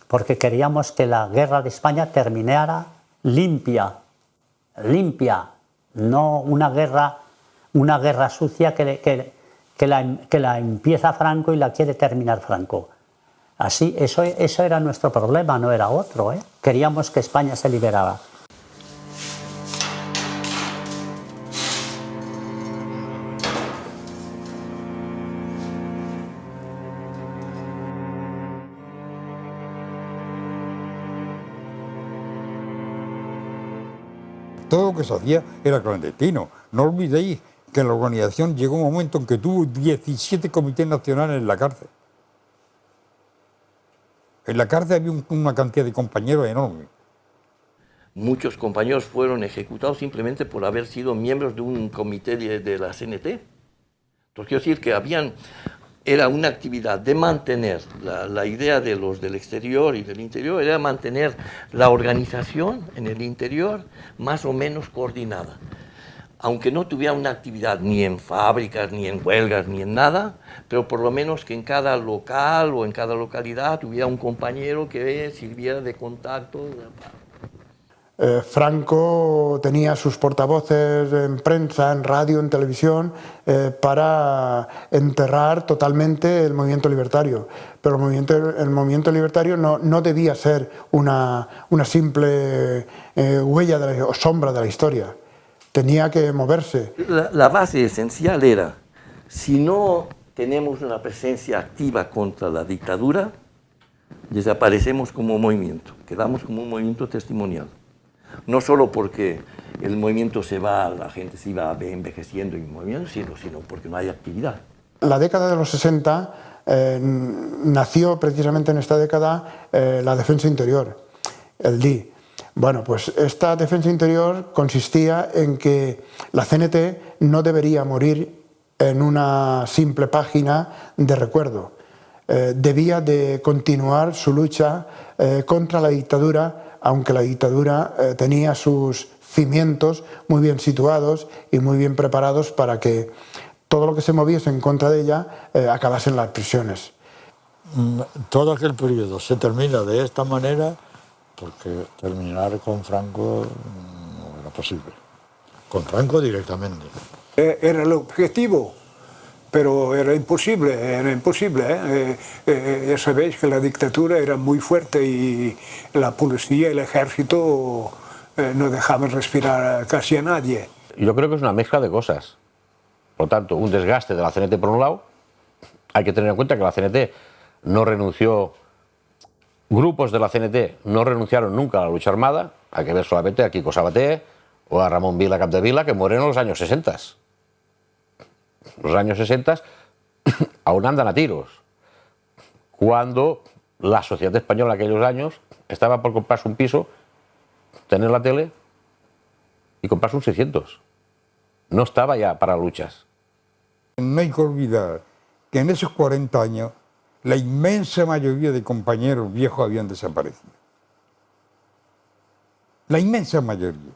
porque queríamos que la guerra de España terminara limpia, no una guerra sucia que la empieza Franco y la quiere terminar Franco. Así, eso era nuestro problema, no era otro, ¿eh? Queríamos que España se liberara. Todo lo que se hacía era clandestino. No olvidéis que en la organización llegó un momento en que tuvo 17 comités nacionales en la cárcel. En la cárcel había una cantidad de compañeros enorme. Muchos compañeros fueron ejecutados simplemente por haber sido miembros de un comité de la CNT. Entonces quiero decir que era una actividad de mantener la idea de los del exterior y del interior, era mantener la organización en el interior más o menos coordinada. Aunque no tuviera una actividad ni en fábricas, ni en huelgas, ni en nada, pero por lo menos que en cada local o en cada localidad tuviera un compañero que sirviera de contacto. Franco tenía sus portavoces en prensa, en radio, en televisión, para enterrar totalmente el movimiento libertario. Pero el movimiento libertario no debía ser una simple huella o sombra de la historia. Tenía que moverse. La base esencial era, si no tenemos una presencia activa contra la dictadura, desaparecemos como movimiento, quedamos como un movimiento testimonial. No solo porque el movimiento la gente se iba envejeciendo y moviendo, sino porque no hay actividad. La década de los 60 nació precisamente en esta década la defensa interior, el DI. Bueno, pues esta defensa interior consistía en que la CNT no debería morir en una simple página de recuerdo. Debía de continuar su lucha contra la dictadura, aunque la dictadura tenía sus cimientos muy bien situados y muy bien preparados para que todo lo que se moviese en contra de ella acabase en las prisiones. Todo aquel periodo se termina de esta manera porque terminar con Franco no era posible. Con Franco directamente. Era el objetivo, pero era imposible, Ya sabéis que la dictadura era muy fuerte y la policía y el ejército no dejaban respirar casi a nadie. Yo creo que es una mezcla de cosas. Por lo tanto, un desgaste de la CNT por un lado. Hay que tener en cuenta que la CNT no renunció, grupos de la CNT no renunciaron nunca a la lucha armada. Hay que ver solamente a Quico Sabater o a Ramón Vila Capdevila, que murieron en los años 60. Los años 60 aún andan a tiros. Cuando la sociedad española en aquellos años estaba por comprarse un piso, tener la tele y comprarse un 600. No estaba ya para luchas. No hay que olvidar que en esos 40 años la inmensa mayoría de compañeros viejos habían desaparecido. La inmensa mayoría.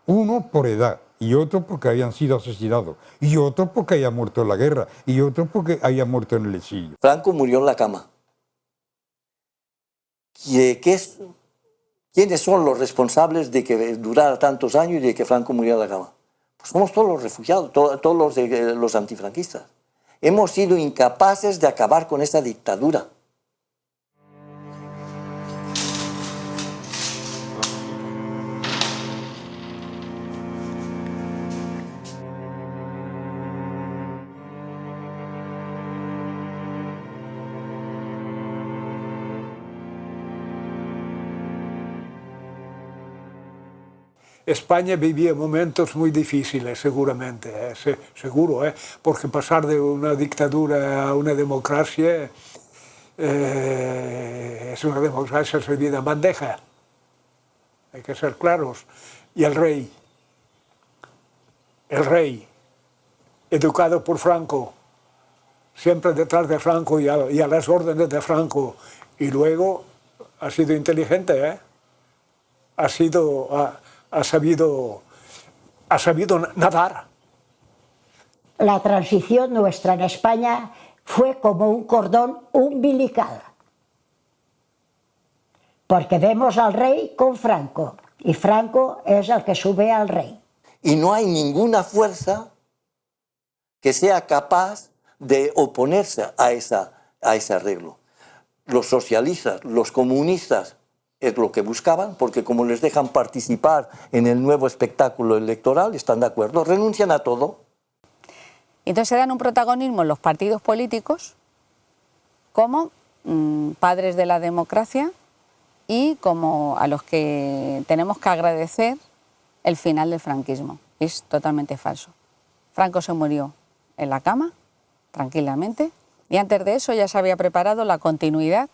Unos por edad, y otros porque habían sido asesinados, y otros porque habían muerto en la guerra, y otros porque habían muerto en el exilio. Franco murió en la cama. ¿Quiénes son los responsables de que durara tantos años y de que Franco muriera en la cama? Pues somos todos los refugiados, todos los antifranquistas. Hemos sido incapaces de acabar con esa dictadura. España vivía momentos muy difíciles, seguramente, seguro, porque pasar de una dictadura a una democracia es una democracia servida en bandeja. Hay que ser claros. Y el rey, educado por Franco, siempre detrás de Franco y a las órdenes de Franco, y luego ha sido inteligente, ha sabido nadar. La transición nuestra en España fue como un cordón umbilical. Porque vemos al rey con Franco, y Franco es el que sube al rey. Y no hay ninguna fuerza que sea capaz de oponerse a ese arreglo. Los socialistas, los comunistas, es lo que buscaban, porque como les dejan participar en el nuevo espectáculo electoral, están de acuerdo, renuncian a todo. Entonces se dan un protagonismo en los partidos políticos como padres de la democracia y como a los que tenemos que agradecer el final del franquismo. Es totalmente falso. Franco se murió en la cama, tranquilamente, y antes de eso ya se había preparado la continuidad,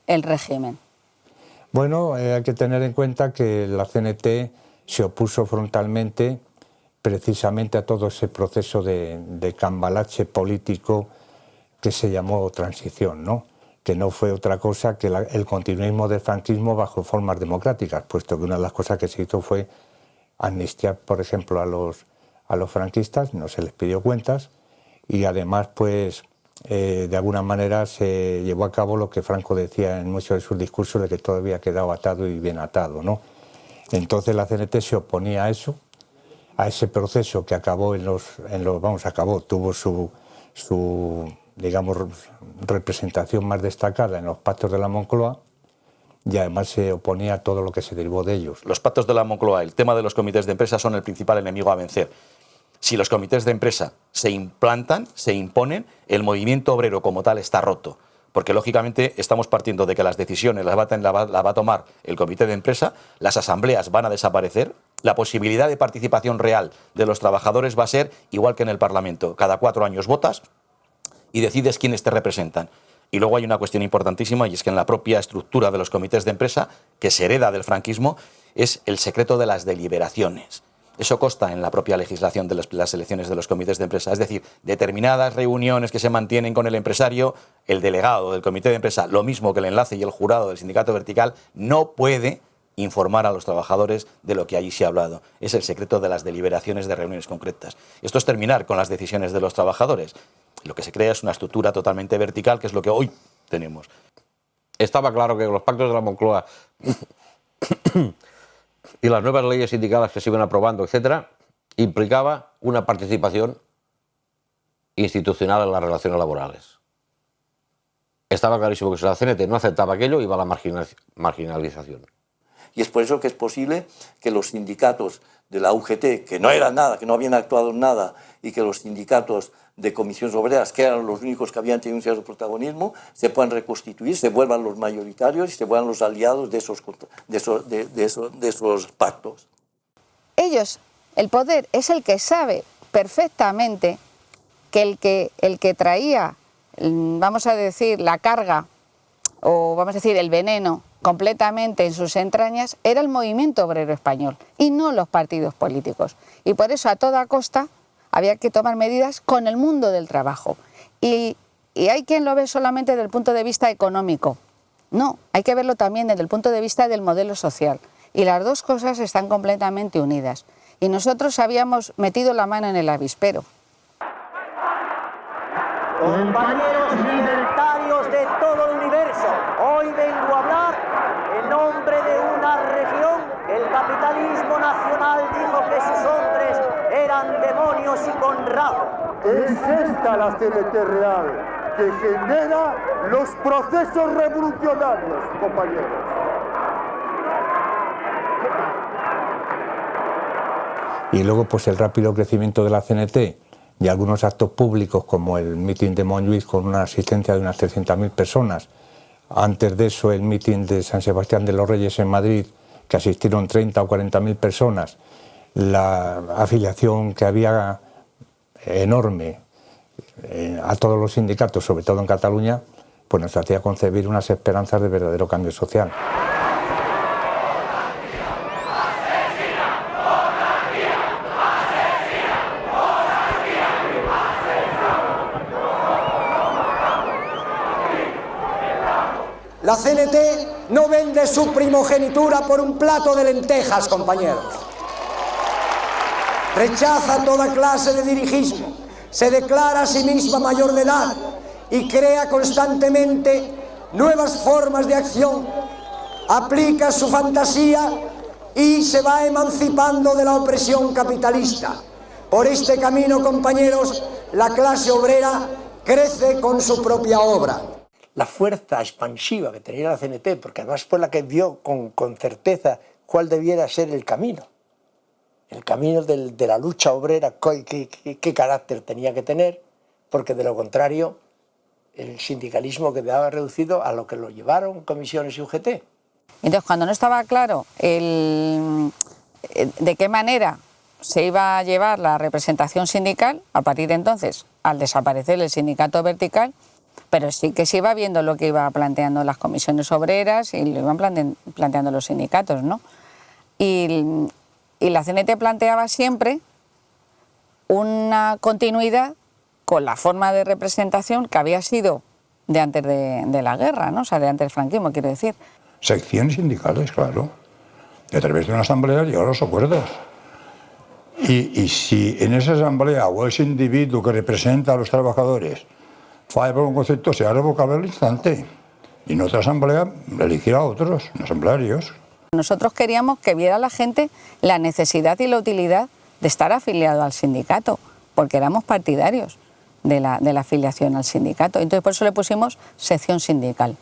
el régimen. Bueno, hay que tener en cuenta que la CNT se opuso frontalmente precisamente a todo ese proceso de cambalache político que se llamó transición, ¿no? Que no fue otra cosa que el continuismo del franquismo bajo formas democráticas, puesto que una de las cosas que se hizo fue amnistiar, por ejemplo, a los franquistas, no se les pidió cuentas, y además, pues, de alguna manera se llevó a cabo lo que Franco decía en muchos de sus discursos, de que todo había quedado atado y bien atado, ¿no? Entonces la CNT se oponía a eso, a ese proceso que acabó tuvo su digamos, representación más destacada en los pactos de la Moncloa, y además se oponía a todo lo que se derivó de ellos. Los pactos de la Moncloa, el tema de los comités de empresa son el principal enemigo a vencer. Si los comités de empresa se implantan, se imponen, el movimiento obrero como tal está roto. Porque lógicamente estamos partiendo de que las decisiones las va a tomar el comité de empresa, las asambleas van a desaparecer, la posibilidad de participación real de los trabajadores va a ser igual que en el Parlamento. Cada 4 años votas y decides quiénes te representan. Y luego hay una cuestión importantísima, y es que en la propia estructura de los comités de empresa, que se hereda del franquismo, es el secreto de las deliberaciones. Eso consta en la propia legislación de las elecciones de los comités de empresa. Es decir, determinadas reuniones que se mantienen con el empresario, el delegado del comité de empresa, lo mismo que el enlace y el jurado del sindicato vertical, no puede informar a los trabajadores de lo que allí se ha hablado. Es el secreto de las deliberaciones de reuniones concretas. Esto es terminar con las decisiones de los trabajadores. Lo que se crea es una estructura totalmente vertical, que es lo que hoy tenemos. Estaba claro que los pactos de la Moncloa y las nuevas leyes sindicales que se iban aprobando, etcétera, implicaba una participación institucional en las relaciones laborales. Estaba clarísimo que si la CNT no aceptaba aquello, iba a la marginalización. Y es por eso que es posible que los sindicatos de la UGT, que no eran nada, que no habían actuado en nada, y que los sindicatos de comisiones obreras, que eran los únicos que habían tenido un cierto protagonismo, se puedan reconstituir, se vuelvan los mayoritarios y se vuelvan los aliados de esos pactos. Ellos, el poder, es el que sabe perfectamente que el que traía, vamos a decir, la carga, o vamos a decir, el veneno completamente en sus entrañas, era el movimiento obrero español y no los partidos políticos. Y por eso a toda costa había que tomar medidas con el mundo del trabajo. Y hay quien lo ve solamente desde el punto de vista económico. No, hay que verlo también desde el punto de vista del modelo social. Y las dos cosas están completamente unidas. Y nosotros habíamos metido la mano en el avispero. Compañeros libertarios de todo el universo, hoy vengo a hablar en nombre de una región. El capitalismo nacional dijo que sus hombres eran demonios y con rabo. Es esta la CNT real, que genera los procesos revolucionarios, compañeros. Y luego pues el rápido crecimiento de la CNT y algunos actos públicos como el mitin de Montjuïc con una asistencia de unas 300.000 personas. Antes de eso el mitin de San Sebastián de los Reyes en Madrid, que asistieron 30 o 40.000 personas. La afiliación que había enorme a todos los sindicatos, sobre todo en Cataluña, pues nos hacía concebir unas esperanzas de verdadero cambio social. La CNT no vende su primogenitura por un plato de lentejas, compañeros. Rechaza toda clase de dirigismo, se declara a sí misma mayor de edad y crea constantemente nuevas formas de acción, aplica su fantasía y se va emancipando de la opresión capitalista. Por este camino, compañeros, la clase obrera crece con su propia obra. La fuerza expansiva que tenía la CNT, porque además fue la que vio con certeza cuál debiera ser el camino de la lucha obrera, qué carácter tenía que tener, porque de lo contrario el sindicalismo quedaba reducido a lo que lo llevaron comisiones y UGT. Entonces, cuando no estaba claro de qué manera se iba a llevar la representación sindical, a partir de entonces, al desaparecer el sindicato vertical, pero sí que se iba viendo lo que iba planteando las comisiones obreras y lo iban planteando los sindicatos, ¿no? Y la CNT planteaba siempre una continuidad con la forma de representación que había sido de antes de la guerra, ¿no? O sea, de antes del franquismo, quiero decir. Secciones sindicales, claro. Y a través de una asamblea llegar a los acuerdos. Y si en esa asamblea o ese individuo que representa a los trabajadores falla por un concepto, se ha revocable al instante. Y en otra asamblea elegir a otros, asamblearios. Nosotros queríamos que viera la gente la necesidad y la utilidad de estar afiliado al sindicato, porque éramos partidarios de la afiliación al sindicato. Entonces por eso le pusimos sección sindical.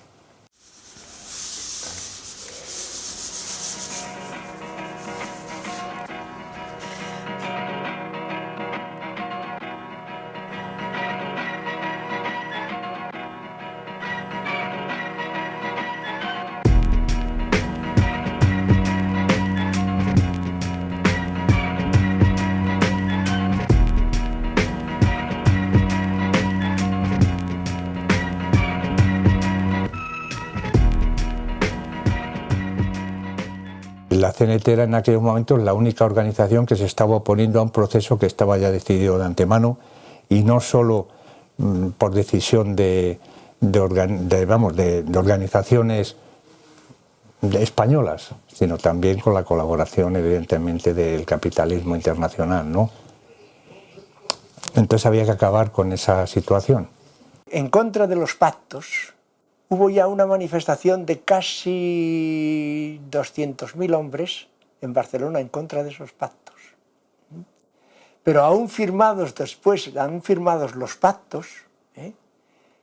La CNT era en aquellos momentos la única organización que se estaba oponiendo a un proceso que estaba ya decidido de antemano y no solo por decisión de organizaciones españolas, sino también con la colaboración evidentemente del capitalismo internacional, ¿no? Entonces había que acabar con esa situación. En contra de los pactos hubo ya una manifestación de casi 200.000 hombres en Barcelona en contra de esos pactos. Pero aún firmados los pactos,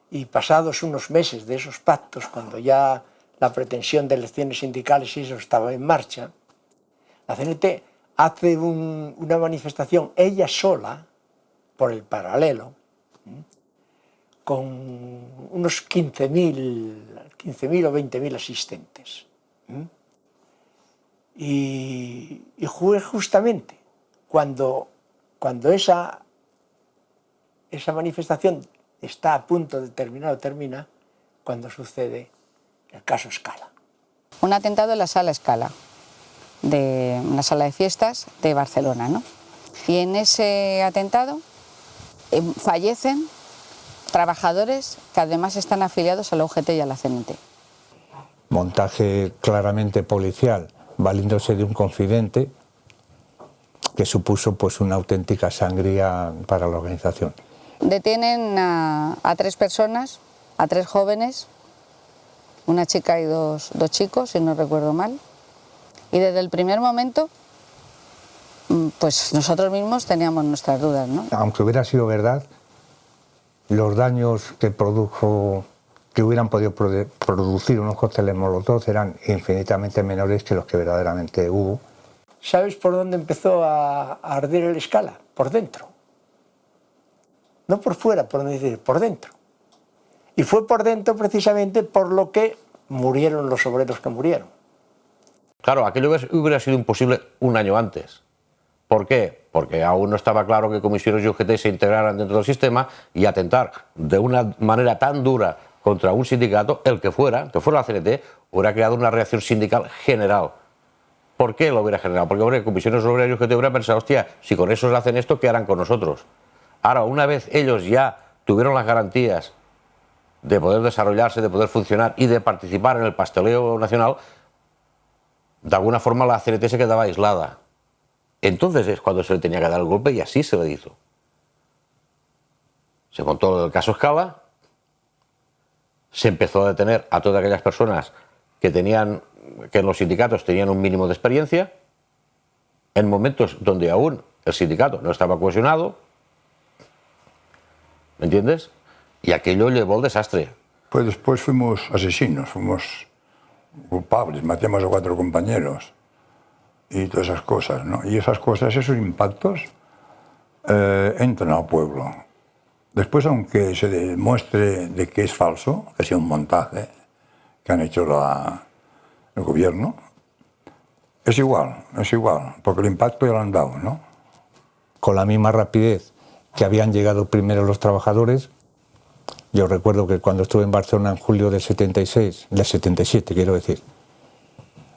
y pasados unos meses de esos pactos, cuando ya la pretensión de elecciones sindicales y eso estaba en marcha, la CNT hace una manifestación ella sola, por el paralelo, con unos 15.000 o 20.000 asistentes. Y fue justamente cuando esa manifestación está a punto de terminar o termina, cuando sucede el caso Scala. Un atentado en la sala Scala, de una sala de fiestas de Barcelona, ¿no? Y en ese atentado fallecen trabajadores que además están afiliados a la UGT y a la CNT. Montaje claramente policial, valiéndose de un confidente, que supuso pues una auténtica sangría para la organización. Detienen a 3 personas, a 3 jóvenes, una chica y dos chicos, si no recuerdo mal. Y desde el primer momento, pues nosotros mismos teníamos nuestras dudas, ¿no? Aunque hubiera sido verdad, los daños que hubieran podido producir unos cócteles Molotov eran infinitamente menores que los que verdaderamente hubo. ¿Sabes por dónde empezó a arder el Scala? Por dentro. No por fuera, por dentro. Y fue por dentro precisamente por lo que murieron los obreros que murieron. Claro, aquello hubiera sido imposible un año antes. ¿Por qué? Porque aún no estaba claro que comisiones y UGT se integraran dentro del sistema, y atentar de una manera tan dura contra un sindicato, el que fuera la CNT, hubiera creado una reacción sindical general. ¿Por qué lo hubiera generado? Porque, hombre, comisiones obreras y UGT hubiera pensado, hostia, si con esos hacen esto, ¿qué harán con nosotros? Ahora, una vez ellos ya tuvieron las garantías de poder desarrollarse, de poder funcionar y de participar en el pasteleo nacional, de alguna forma la CNT se quedaba aislada. Entonces es cuando se le tenía que dar el golpe, y así se le hizo. Se montó el caso Scala, se empezó a detener a todas aquellas personas que en los sindicatos tenían un mínimo de experiencia, en momentos donde aún el sindicato no estaba cohesionado, ¿me entiendes? Y aquello llevó al desastre. Pues después fuimos asesinos, fuimos culpables, matamos a 4 compañeros y todas esas cosas, ¿no? Y esas cosas, esos impactos, entran al pueblo. Después, aunque se demuestre de que es falso, que ha sido un montaje que han hecho el gobierno, es igual, porque el impacto ya lo han dado, ¿no? Con la misma rapidez que habían llegado primero los trabajadores. Yo recuerdo que cuando estuve en Barcelona en julio del 77 quiero decir,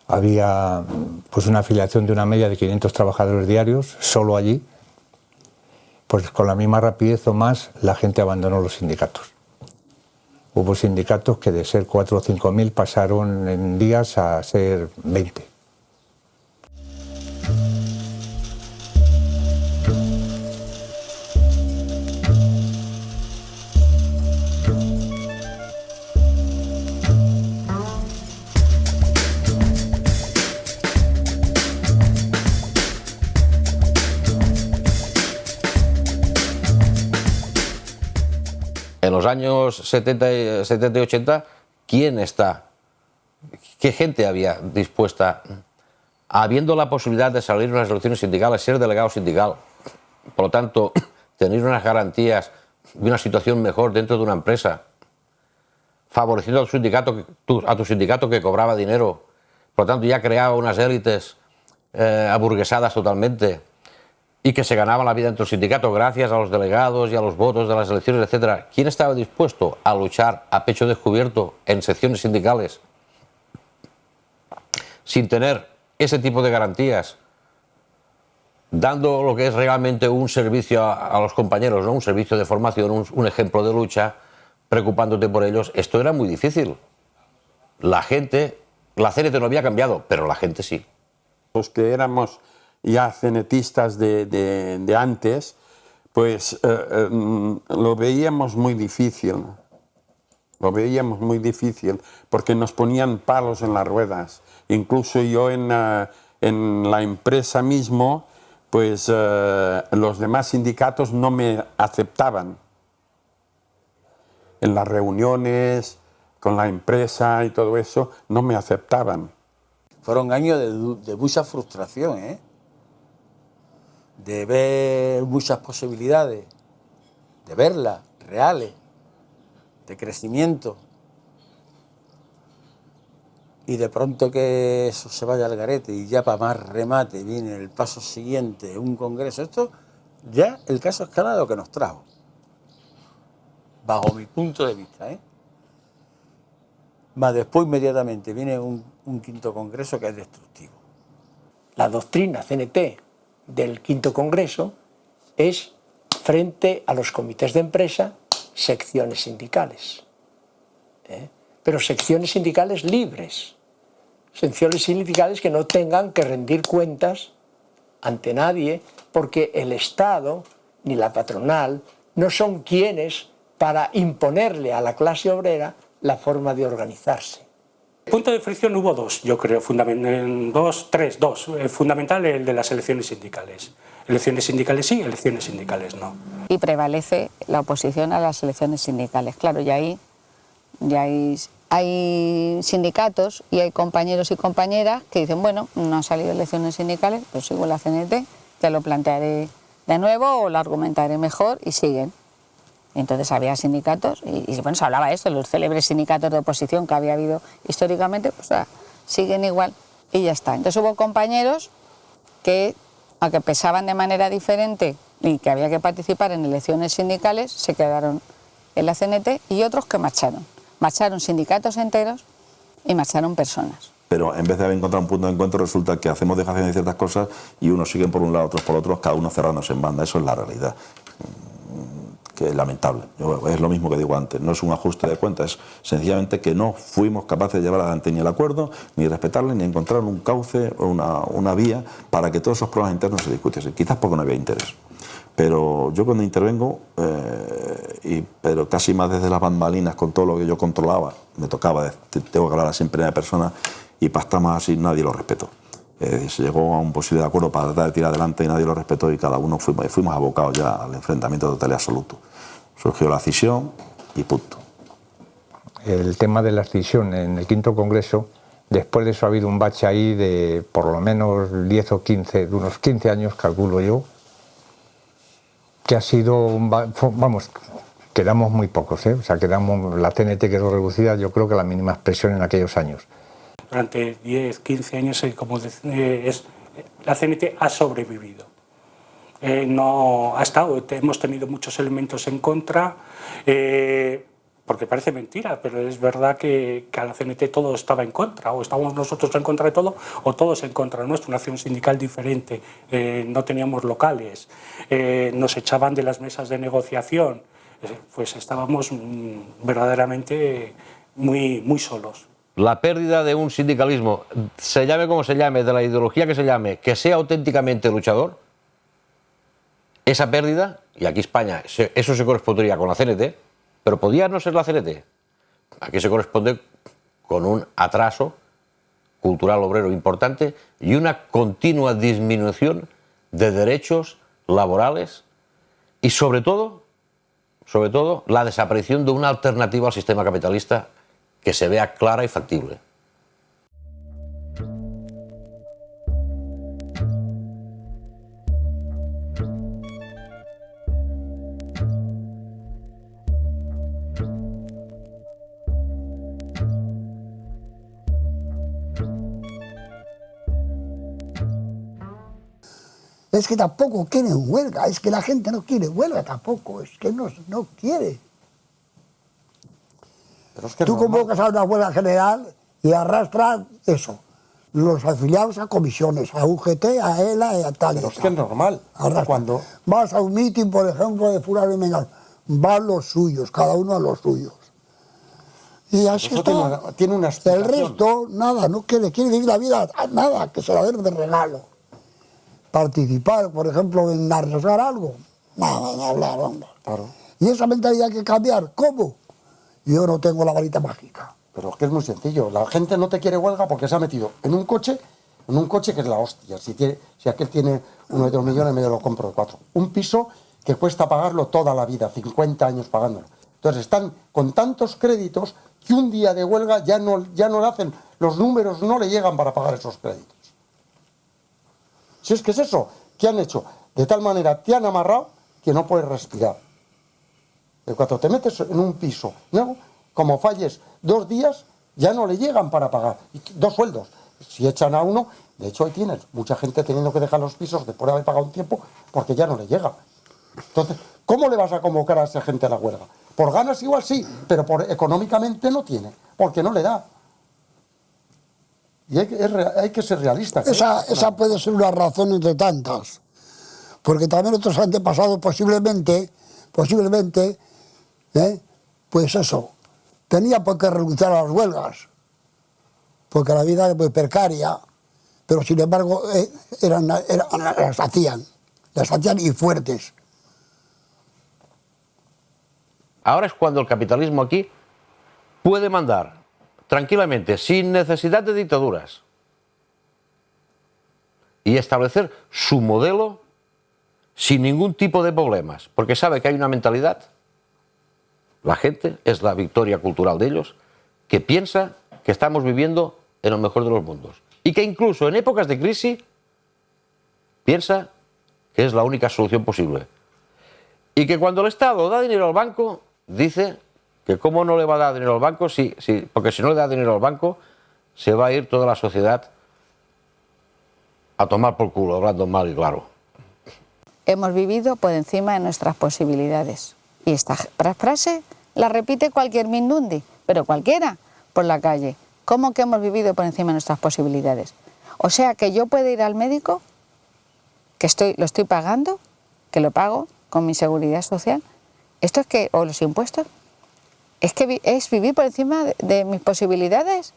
había pues una afiliación de una media de 500 trabajadores diarios, solo allí. Pues con la misma rapidez o más la gente abandonó los sindicatos. Hubo sindicatos que de ser 4 o 5.000 pasaron en días a ser 20. En los años 70 y 80, ¿quién está? ¿Qué gente había dispuesta, habiendo la posibilidad de salir unas elecciones sindicales, ser delegado sindical, por lo tanto, tener unas garantías y una situación mejor dentro de una empresa, favoreciendo a tu sindicato que cobraba dinero, por lo tanto ya creaba unas élites aburguesadas totalmente, y que se ganaban la vida dentro del sindicato gracias a los delegados y a los votos de las elecciones, etcétera? ¿Quién estaba dispuesto a luchar a pecho descubierto en secciones sindicales sin tener ese tipo de garantías, dando lo que es realmente un servicio a los compañeros, ¿no? Un servicio de formación, un ejemplo de lucha, preocupándote por ellos? Esto era muy difícil. La gente, la CNT no había cambiado, pero la gente sí. Los que éramos ya cenetistas de antes, pues lo veíamos muy difícil. Lo veíamos muy difícil porque nos ponían palos en las ruedas. Incluso yo en la empresa mismo, pues los demás sindicatos no me aceptaban. En las reuniones, con la empresa y todo eso, no me aceptaban. Fueron años de mucha frustración, ¿eh? De ver muchas posibilidades, de verlas reales, de crecimiento. Y de pronto que eso se vaya al garete y ya para más remate viene el paso siguiente, un congreso. Esto ya el caso Escala de lo que nos trajo, bajo mi punto de vista, ¿eh? Más después inmediatamente viene un quinto congreso que es destructivo. La doctrina CNT del quinto congreso es frente a los comités de empresa, secciones sindicales. Pero secciones sindicales libres, secciones sindicales que no tengan que rendir cuentas ante nadie, porque el Estado ni la patronal no son quienes para imponerle a la clase obrera la forma de organizarse. Punto de fricción hubo dos, yo creo, dos. Fundamental el de las elecciones sindicales. Elecciones sindicales sí, elecciones sindicales no. Y prevalece la oposición a las elecciones sindicales. Claro, y ahí hay sindicatos y hay compañeros y compañeras que dicen, bueno, no han salido elecciones sindicales, pues sigo la CNT, te lo plantearé de nuevo o lo argumentaré mejor y siguen. Entonces había sindicatos y bueno, se hablaba de esto, los célebres sindicatos de oposición que había habido históricamente, pues siguen igual y ya está. Entonces hubo compañeros que, aunque pesaban de manera diferente y que había que participar en elecciones sindicales, se quedaron en la CNT y otros que marcharon. Marcharon sindicatos enteros y marcharon personas. Pero en vez de haber encontrado un punto de encuentro, resulta que hacemos dejación de ciertas cosas y unos siguen por un lado, otros por otro, cada uno cerrándose en banda. Eso es la realidad, que es lamentable. Es lo mismo que digo antes, no es un ajuste de cuentas, es sencillamente que no fuimos capaces de llevar adelante ni el acuerdo, ni respetarle, ni encontrar un cauce o una vía para que todos esos problemas internos se discutiesen, quizás porque no había interés. Pero yo cuando intervengo, pero casi más desde las bambalinas, con todo lo que yo controlaba, me tocaba, tengo que hablar así en primera persona, y pactamos así, nadie lo respetó. Se llegó a un posible acuerdo para tratar de tirar adelante y nadie lo respetó y cada uno fuimos abocados ya al enfrentamiento total y absoluto. Surgió la escisión y punto. El tema de la escisión en el quinto congreso, después de eso ha habido un bache ahí de por lo menos 10 o 15, de unos 15 años, calculo yo, que ha sido, vamos, quedamos muy pocos, o sea, quedamos, la CNT quedó reducida, yo creo que la mínima expresión en aquellos años. Durante 10, 15 años, la CNT ha sobrevivido. No ha estado, hemos tenido muchos elementos en contra, porque parece mentira, pero es verdad que a la CNT todo estaba en contra, o estábamos nosotros en contra de todo, o todos en contra nuestro, una acción sindical diferente, no teníamos locales, nos echaban de las mesas de negociación, pues estábamos verdaderamente muy solos. La pérdida de un sindicalismo, se llame como se llame, de la ideología que se llame, que sea auténticamente luchador, esa pérdida, y aquí España, eso se correspondería con la CNT, pero podría no ser la CNT. Aquí se corresponde con un atraso cultural obrero importante y una continua disminución de derechos laborales y sobre todo, la desaparición de una alternativa al sistema capitalista que se vea clara y factible. Es que tampoco quieren huelga, es que la gente no quiere huelga tampoco, es que no quiere. Pero es que tú convocas a una huelga general y arrastras eso, los afiliados a comisiones, a UGT, a ELA y a tal. Pero es que es normal. Cuando vas a un mitin, por ejemplo, de fulano y mengano, van los suyos, cada uno a los suyos. Y así eso está. Tiene una explicación. El resto, nada, no quiere vivir la vida, nada, que se la den de regalo. Participar, por ejemplo, en arrasar algo, nada, de hablar, hombre. Claro. Y esa mentalidad hay que cambiar, ¿cómo? Yo no tengo la varita mágica. Pero es que es muy sencillo, la gente no te quiere huelga porque se ha metido en un coche que es la hostia. Si aquel tiene 1 o 2 millones, me lo compro de 4. Un piso que cuesta pagarlo toda la vida, 50 años pagándolo. Entonces están con tantos créditos que un día de huelga ya no le hacen, los números no le llegan para pagar esos créditos. Si es que es eso, ¿qué han hecho? De tal manera te han amarrado que no puedes respirar. Y cuando te metes en un piso, ¿no? Como falles 2 días, ya no le llegan para pagar. 2 sueldos. Si echan a uno, de hecho ahí tienes mucha gente teniendo que dejar los pisos después de haber pagado un tiempo porque ya no le llega. Entonces, ¿cómo le vas a convocar a esa gente a la huelga? Por ganas igual sí, pero económicamente no tiene, porque no le da. Y hay que ser realistas. Esa puede ser una razón entre tantas, porque también otros antepasados posiblemente, pues eso, tenían por qué renunciar a las huelgas, porque la vida era muy precaria, pero sin embargo las hacían y fuertes. Ahora es cuando el capitalismo aquí puede mandar tranquilamente, sin necesidad de dictaduras, y establecer su modelo sin ningún tipo de problemas, porque sabe que hay una mentalidad, la gente, es la victoria cultural de ellos, que piensa que estamos viviendo en el mejor de los mundos, y que incluso en épocas de crisis piensa que es la única solución posible, y que cuando el Estado da dinero al banco, dice que cómo no le va a dar dinero al banco, porque si no le da dinero al banco, se va a ir toda la sociedad a tomar por culo, hablando mal y claro. Hemos vivido por encima de nuestras posibilidades. Y esta frase la repite cualquier mindundi, pero cualquiera, por la calle. ¿Cómo que hemos vivido por encima de nuestras posibilidades? O sea, que yo puedo ir al médico, que lo estoy pagando, que lo pago con mi seguridad social. ¿Esto es que, o los impuestos? ¿Es que es vivir por encima de mis posibilidades?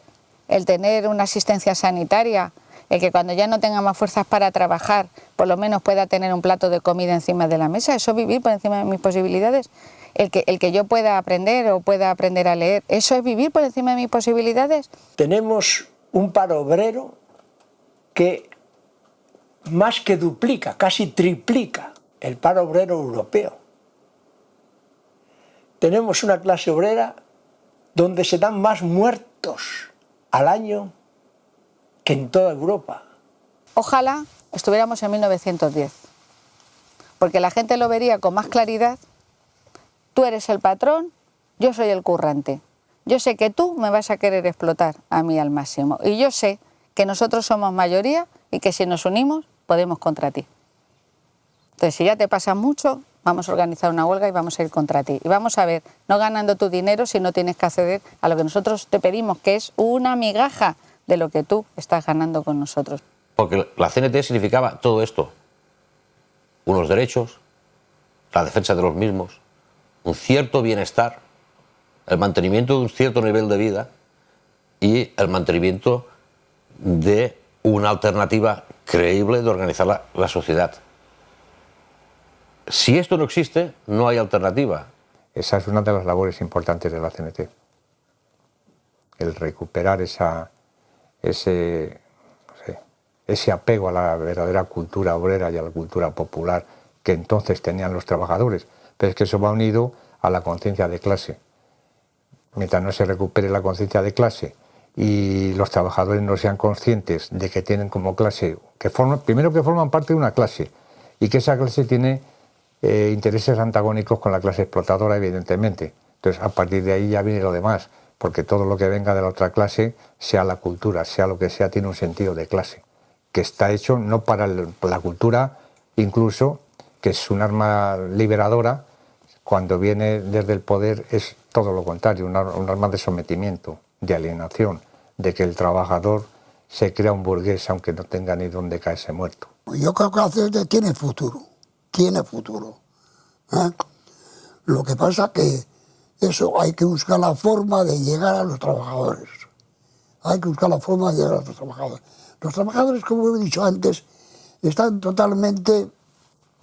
El tener una asistencia sanitaria, el que cuando ya no tenga más fuerzas para trabajar, por lo menos pueda tener un plato de comida encima de la mesa. ¿Eso es vivir por encima de mis posibilidades? El que yo pueda aprender o pueda aprender a leer, ¿eso es vivir por encima de mis posibilidades? Tenemos un paro obrero que más que duplica, casi triplica el paro obrero europeo. Tenemos una clase obrera donde se dan más muertos al año que en toda Europa. Ojalá estuviéramos en 1910, porque la gente lo vería con más claridad. Tú eres el patrón, yo soy el currante. Yo sé que tú me vas a querer explotar a mí al máximo. Y yo sé que nosotros somos mayoría y que si nos unimos podemos contra ti. Entonces, si ya te pasa mucho, vamos a organizar una huelga y vamos a ir contra ti. Y vamos a ver, no ganando tu dinero si no tienes que acceder a lo que nosotros te pedimos, que es una migaja de lo que tú estás ganando con nosotros. Porque la CNT significaba todo esto. Unos derechos, la defensa de los mismos, un cierto bienestar, el mantenimiento de un cierto nivel de vida y el mantenimiento de una alternativa creíble de organizar la sociedad. Si esto no existe, no hay alternativa. Esa es una de las labores importantes de la CNT. El recuperar ese apego a la verdadera cultura obrera y a la cultura popular que entonces tenían los trabajadores. Pero es que eso va unido a la conciencia de clase. Mientras no se recupere la conciencia de clase y los trabajadores no sean conscientes de que tienen como clase, primero que forman parte de una clase y que esa clase tiene intereses antagónicos con la clase explotadora, evidentemente. Entonces, a partir de ahí ya viene lo demás, porque todo lo que venga de la otra clase, sea la cultura, sea lo que sea, tiene un sentido de clase, que está hecho no para la cultura, incluso, que es un arma liberadora, cuando viene desde el poder es todo lo contrario, un arma de sometimiento, de alienación, de que el trabajador se crea un burgués aunque no tenga ni dónde caerse muerto. Yo creo que la CNT tiene futuro. Tiene futuro. Lo que pasa es que eso hay que buscar la forma de llegar a los trabajadores. Hay que buscar la forma de llegar a los trabajadores. Los trabajadores, como he dicho antes, están totalmente,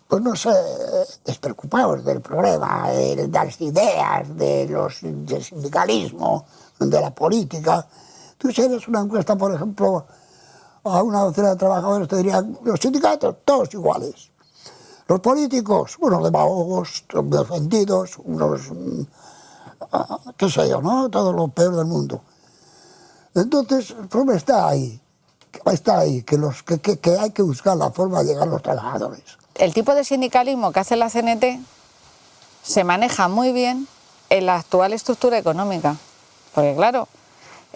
pues no sé, despreocupados del problema, de las ideas, del sindicalismo, de la política. Tú si eres una encuesta, por ejemplo, a una docena de trabajadores te dirían, los sindicatos, todos iguales. Los políticos, unos demagogos, ofendidos, unos qué sé yo, ¿no? Todo lo peor del mundo. Entonces, el problema está ahí, que hay que buscar la forma de llegar a los trabajadores. El tipo de sindicalismo que hace la CNT se maneja muy bien en la actual estructura económica, porque claro,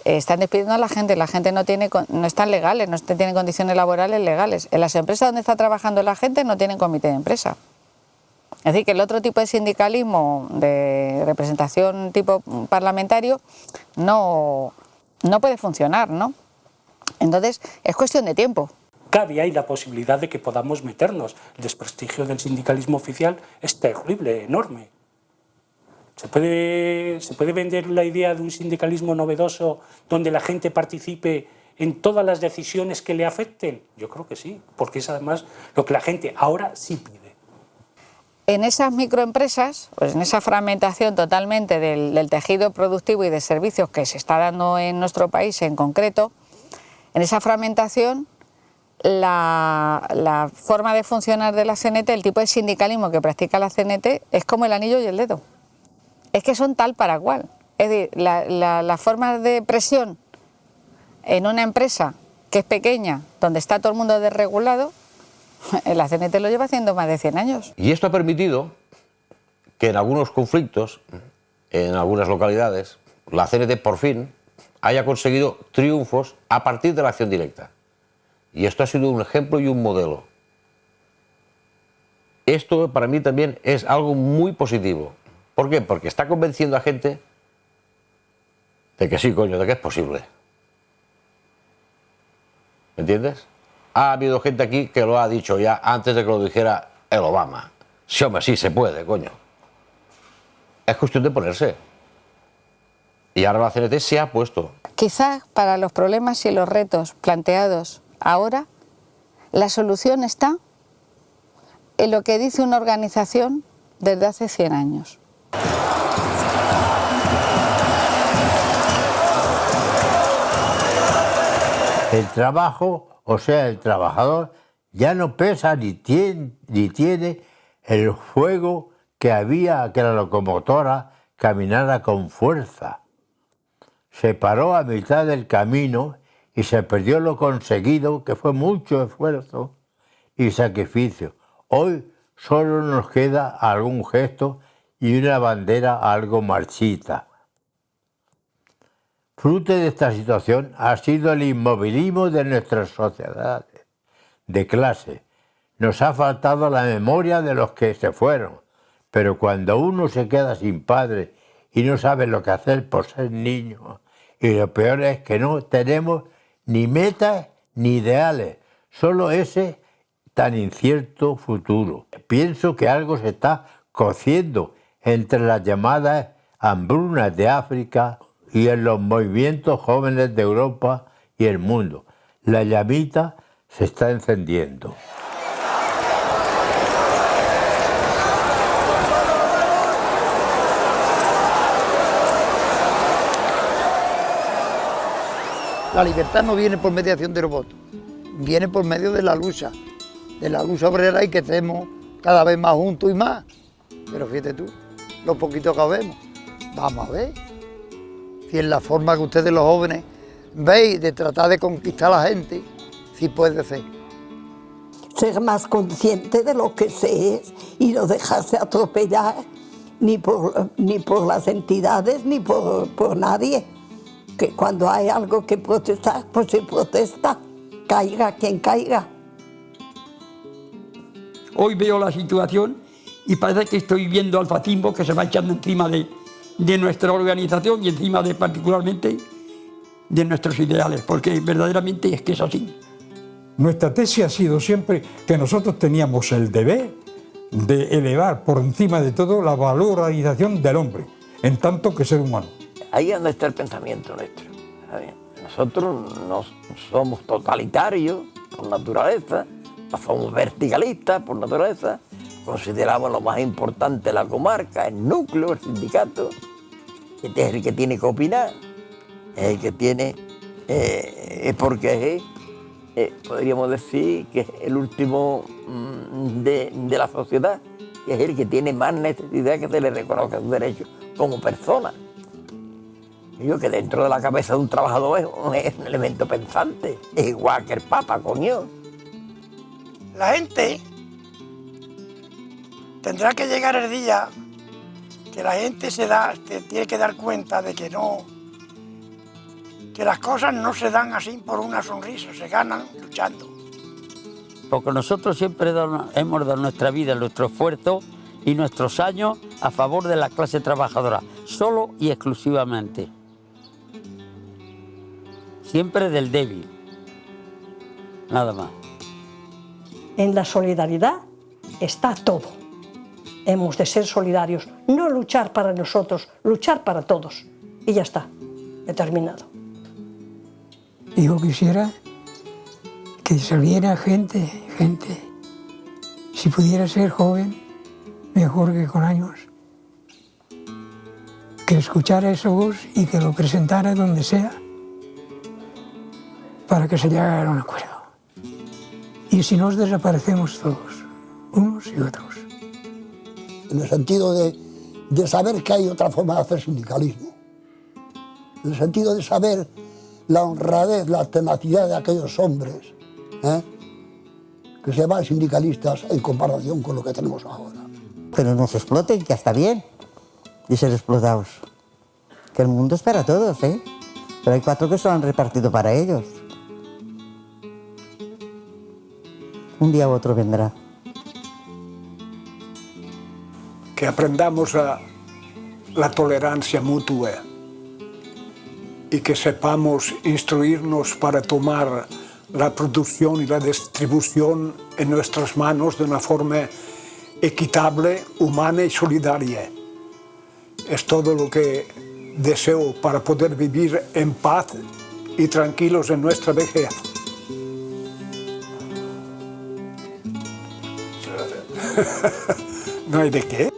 están despidiendo a la gente no están legales, no tienen condiciones laborales legales. En las empresas donde está trabajando la gente no tienen comité de empresa. Es decir, que el otro tipo de sindicalismo de representación tipo parlamentario no puede funcionar, ¿no? Entonces, es cuestión de tiempo. Cabe ahí la posibilidad de que podamos meternos. El desprestigio del sindicalismo oficial es terrible, enorme. ¿Se puede vender la idea de un sindicalismo novedoso donde la gente participe en todas las decisiones que le afecten? Yo creo que sí, porque es además lo que la gente ahora sí pide. En esas microempresas, pues en esa fragmentación totalmente del tejido productivo y de servicios que se está dando en nuestro país en concreto, en esa fragmentación la forma de funcionar de la CNT, el tipo de sindicalismo que practica la CNT es como el anillo y el dedo. Es que son tal para cual. Es decir, la forma de presión en una empresa que es pequeña, donde está todo el mundo desregulado, la CNT lo lleva haciendo más de 100 años. Y esto ha permitido que en algunos conflictos, en algunas localidades, la CNT por fin haya conseguido triunfos a partir de la acción directa. Y esto ha sido un ejemplo y un modelo. Esto para mí también es algo muy positivo. ¿Por qué? Porque está convenciendo a gente de que sí, coño, de que es posible. ¿Me entiendes? Ha habido gente aquí que lo ha dicho ya antes de que lo dijera el Obama. Sí, hombre, sí, se puede, coño. Es cuestión de ponerse. Y ahora la CNT se ha puesto. Quizás para los problemas y los retos planteados ahora, la solución está en lo que dice una organización desde hace 100 años. El trabajo, o sea, el trabajador, ya no pesa ni tiene el fuego que había que la locomotora caminara con fuerza. Se paró a mitad del camino y se perdió lo conseguido, que fue mucho esfuerzo y sacrificio. Hoy solo nos queda algún gesto y una bandera algo marchita. Fruto de esta situación ha sido el inmovilismo de nuestras sociedades de clase. Nos ha faltado la memoria de los que se fueron, pero cuando uno se queda sin padre y no sabe lo que hacer por ser niño, y lo peor es que no tenemos ni metas ni ideales, solo ese tan incierto futuro. Pienso que algo se está cociendo entre las llamadas hambrunas de África y en los movimientos jóvenes de Europa y el mundo. La llamita se está encendiendo. La libertad no viene por mediación de los votos, viene por medio de la lucha obrera y que estemos cada vez más juntos y más. Pero fíjate tú, lo poquito que vemos, vamos a ver si es la forma que ustedes los jóvenes veis de tratar de conquistar a la gente, si puede ser. Ser más consciente de lo que se es y no dejarse atropellar ni por las entidades ni por nadie. Que cuando hay algo que protestar, pues se protesta, caiga quien caiga. Hoy veo la situación y parece que estoy viendo al fascismo que se va echando encima de nuestra organización y encima de particularmente de nuestros ideales, porque verdaderamente es que es así. Nuestra tesis ha sido siempre que nosotros teníamos el deber de elevar por encima de todo la valorización del hombre, en tanto que ser humano. Ahí es donde está el pensamiento nuestro. Nosotros no somos totalitarios por naturaleza, no somos verticalistas por naturaleza, consideramos lo más importante la comarca, el núcleo, el sindicato, que es el que tiene que opinar, es el que tiene, porque podríamos decir que es el último de la sociedad, que es el que tiene más necesidad que se le reconozca sus derechos, como persona. Digo que dentro de la cabeza de un trabajador es un elemento pensante, es igual que el Papa, coño. La gente tendrá que llegar el día que la gente se tiene que dar cuenta de que las cosas no se dan así por una sonrisa, se ganan luchando. Porque nosotros siempre hemos dado nuestra vida, nuestro esfuerzo y nuestros años a favor de la clase trabajadora, solo y exclusivamente. Siempre del débil, nada más. En la solidaridad está todo. Hemos de ser solidarios, no luchar para nosotros, luchar para todos. Y ya está, he terminado. Yo quisiera que saliera gente, si pudiera ser joven, mejor que con años, que escuchara esa voz y que lo presentara donde sea, para que se llegara a un acuerdo. Y si nos desaparecemos todos, unos y otros. En el sentido de saber que hay otra forma de hacer sindicalismo. En el sentido de saber la honradez, la tenacidad de aquellos hombres que se llaman sindicalistas en comparación con lo que tenemos ahora. Que no nos exploten, que está bien, y ser explotados. Que el mundo es para todos, ¿eh? Pero hay 4 que se lo han repartido para ellos. Un día u otro vendrá. Que aprendamos la tolerancia mutua y que sepamos instruirnos para tomar la producción y la distribución en nuestras manos de una forma equitable, humana y solidaria. Es todo lo que deseo para poder vivir en paz y tranquilos en nuestra vejez. No hay de qué.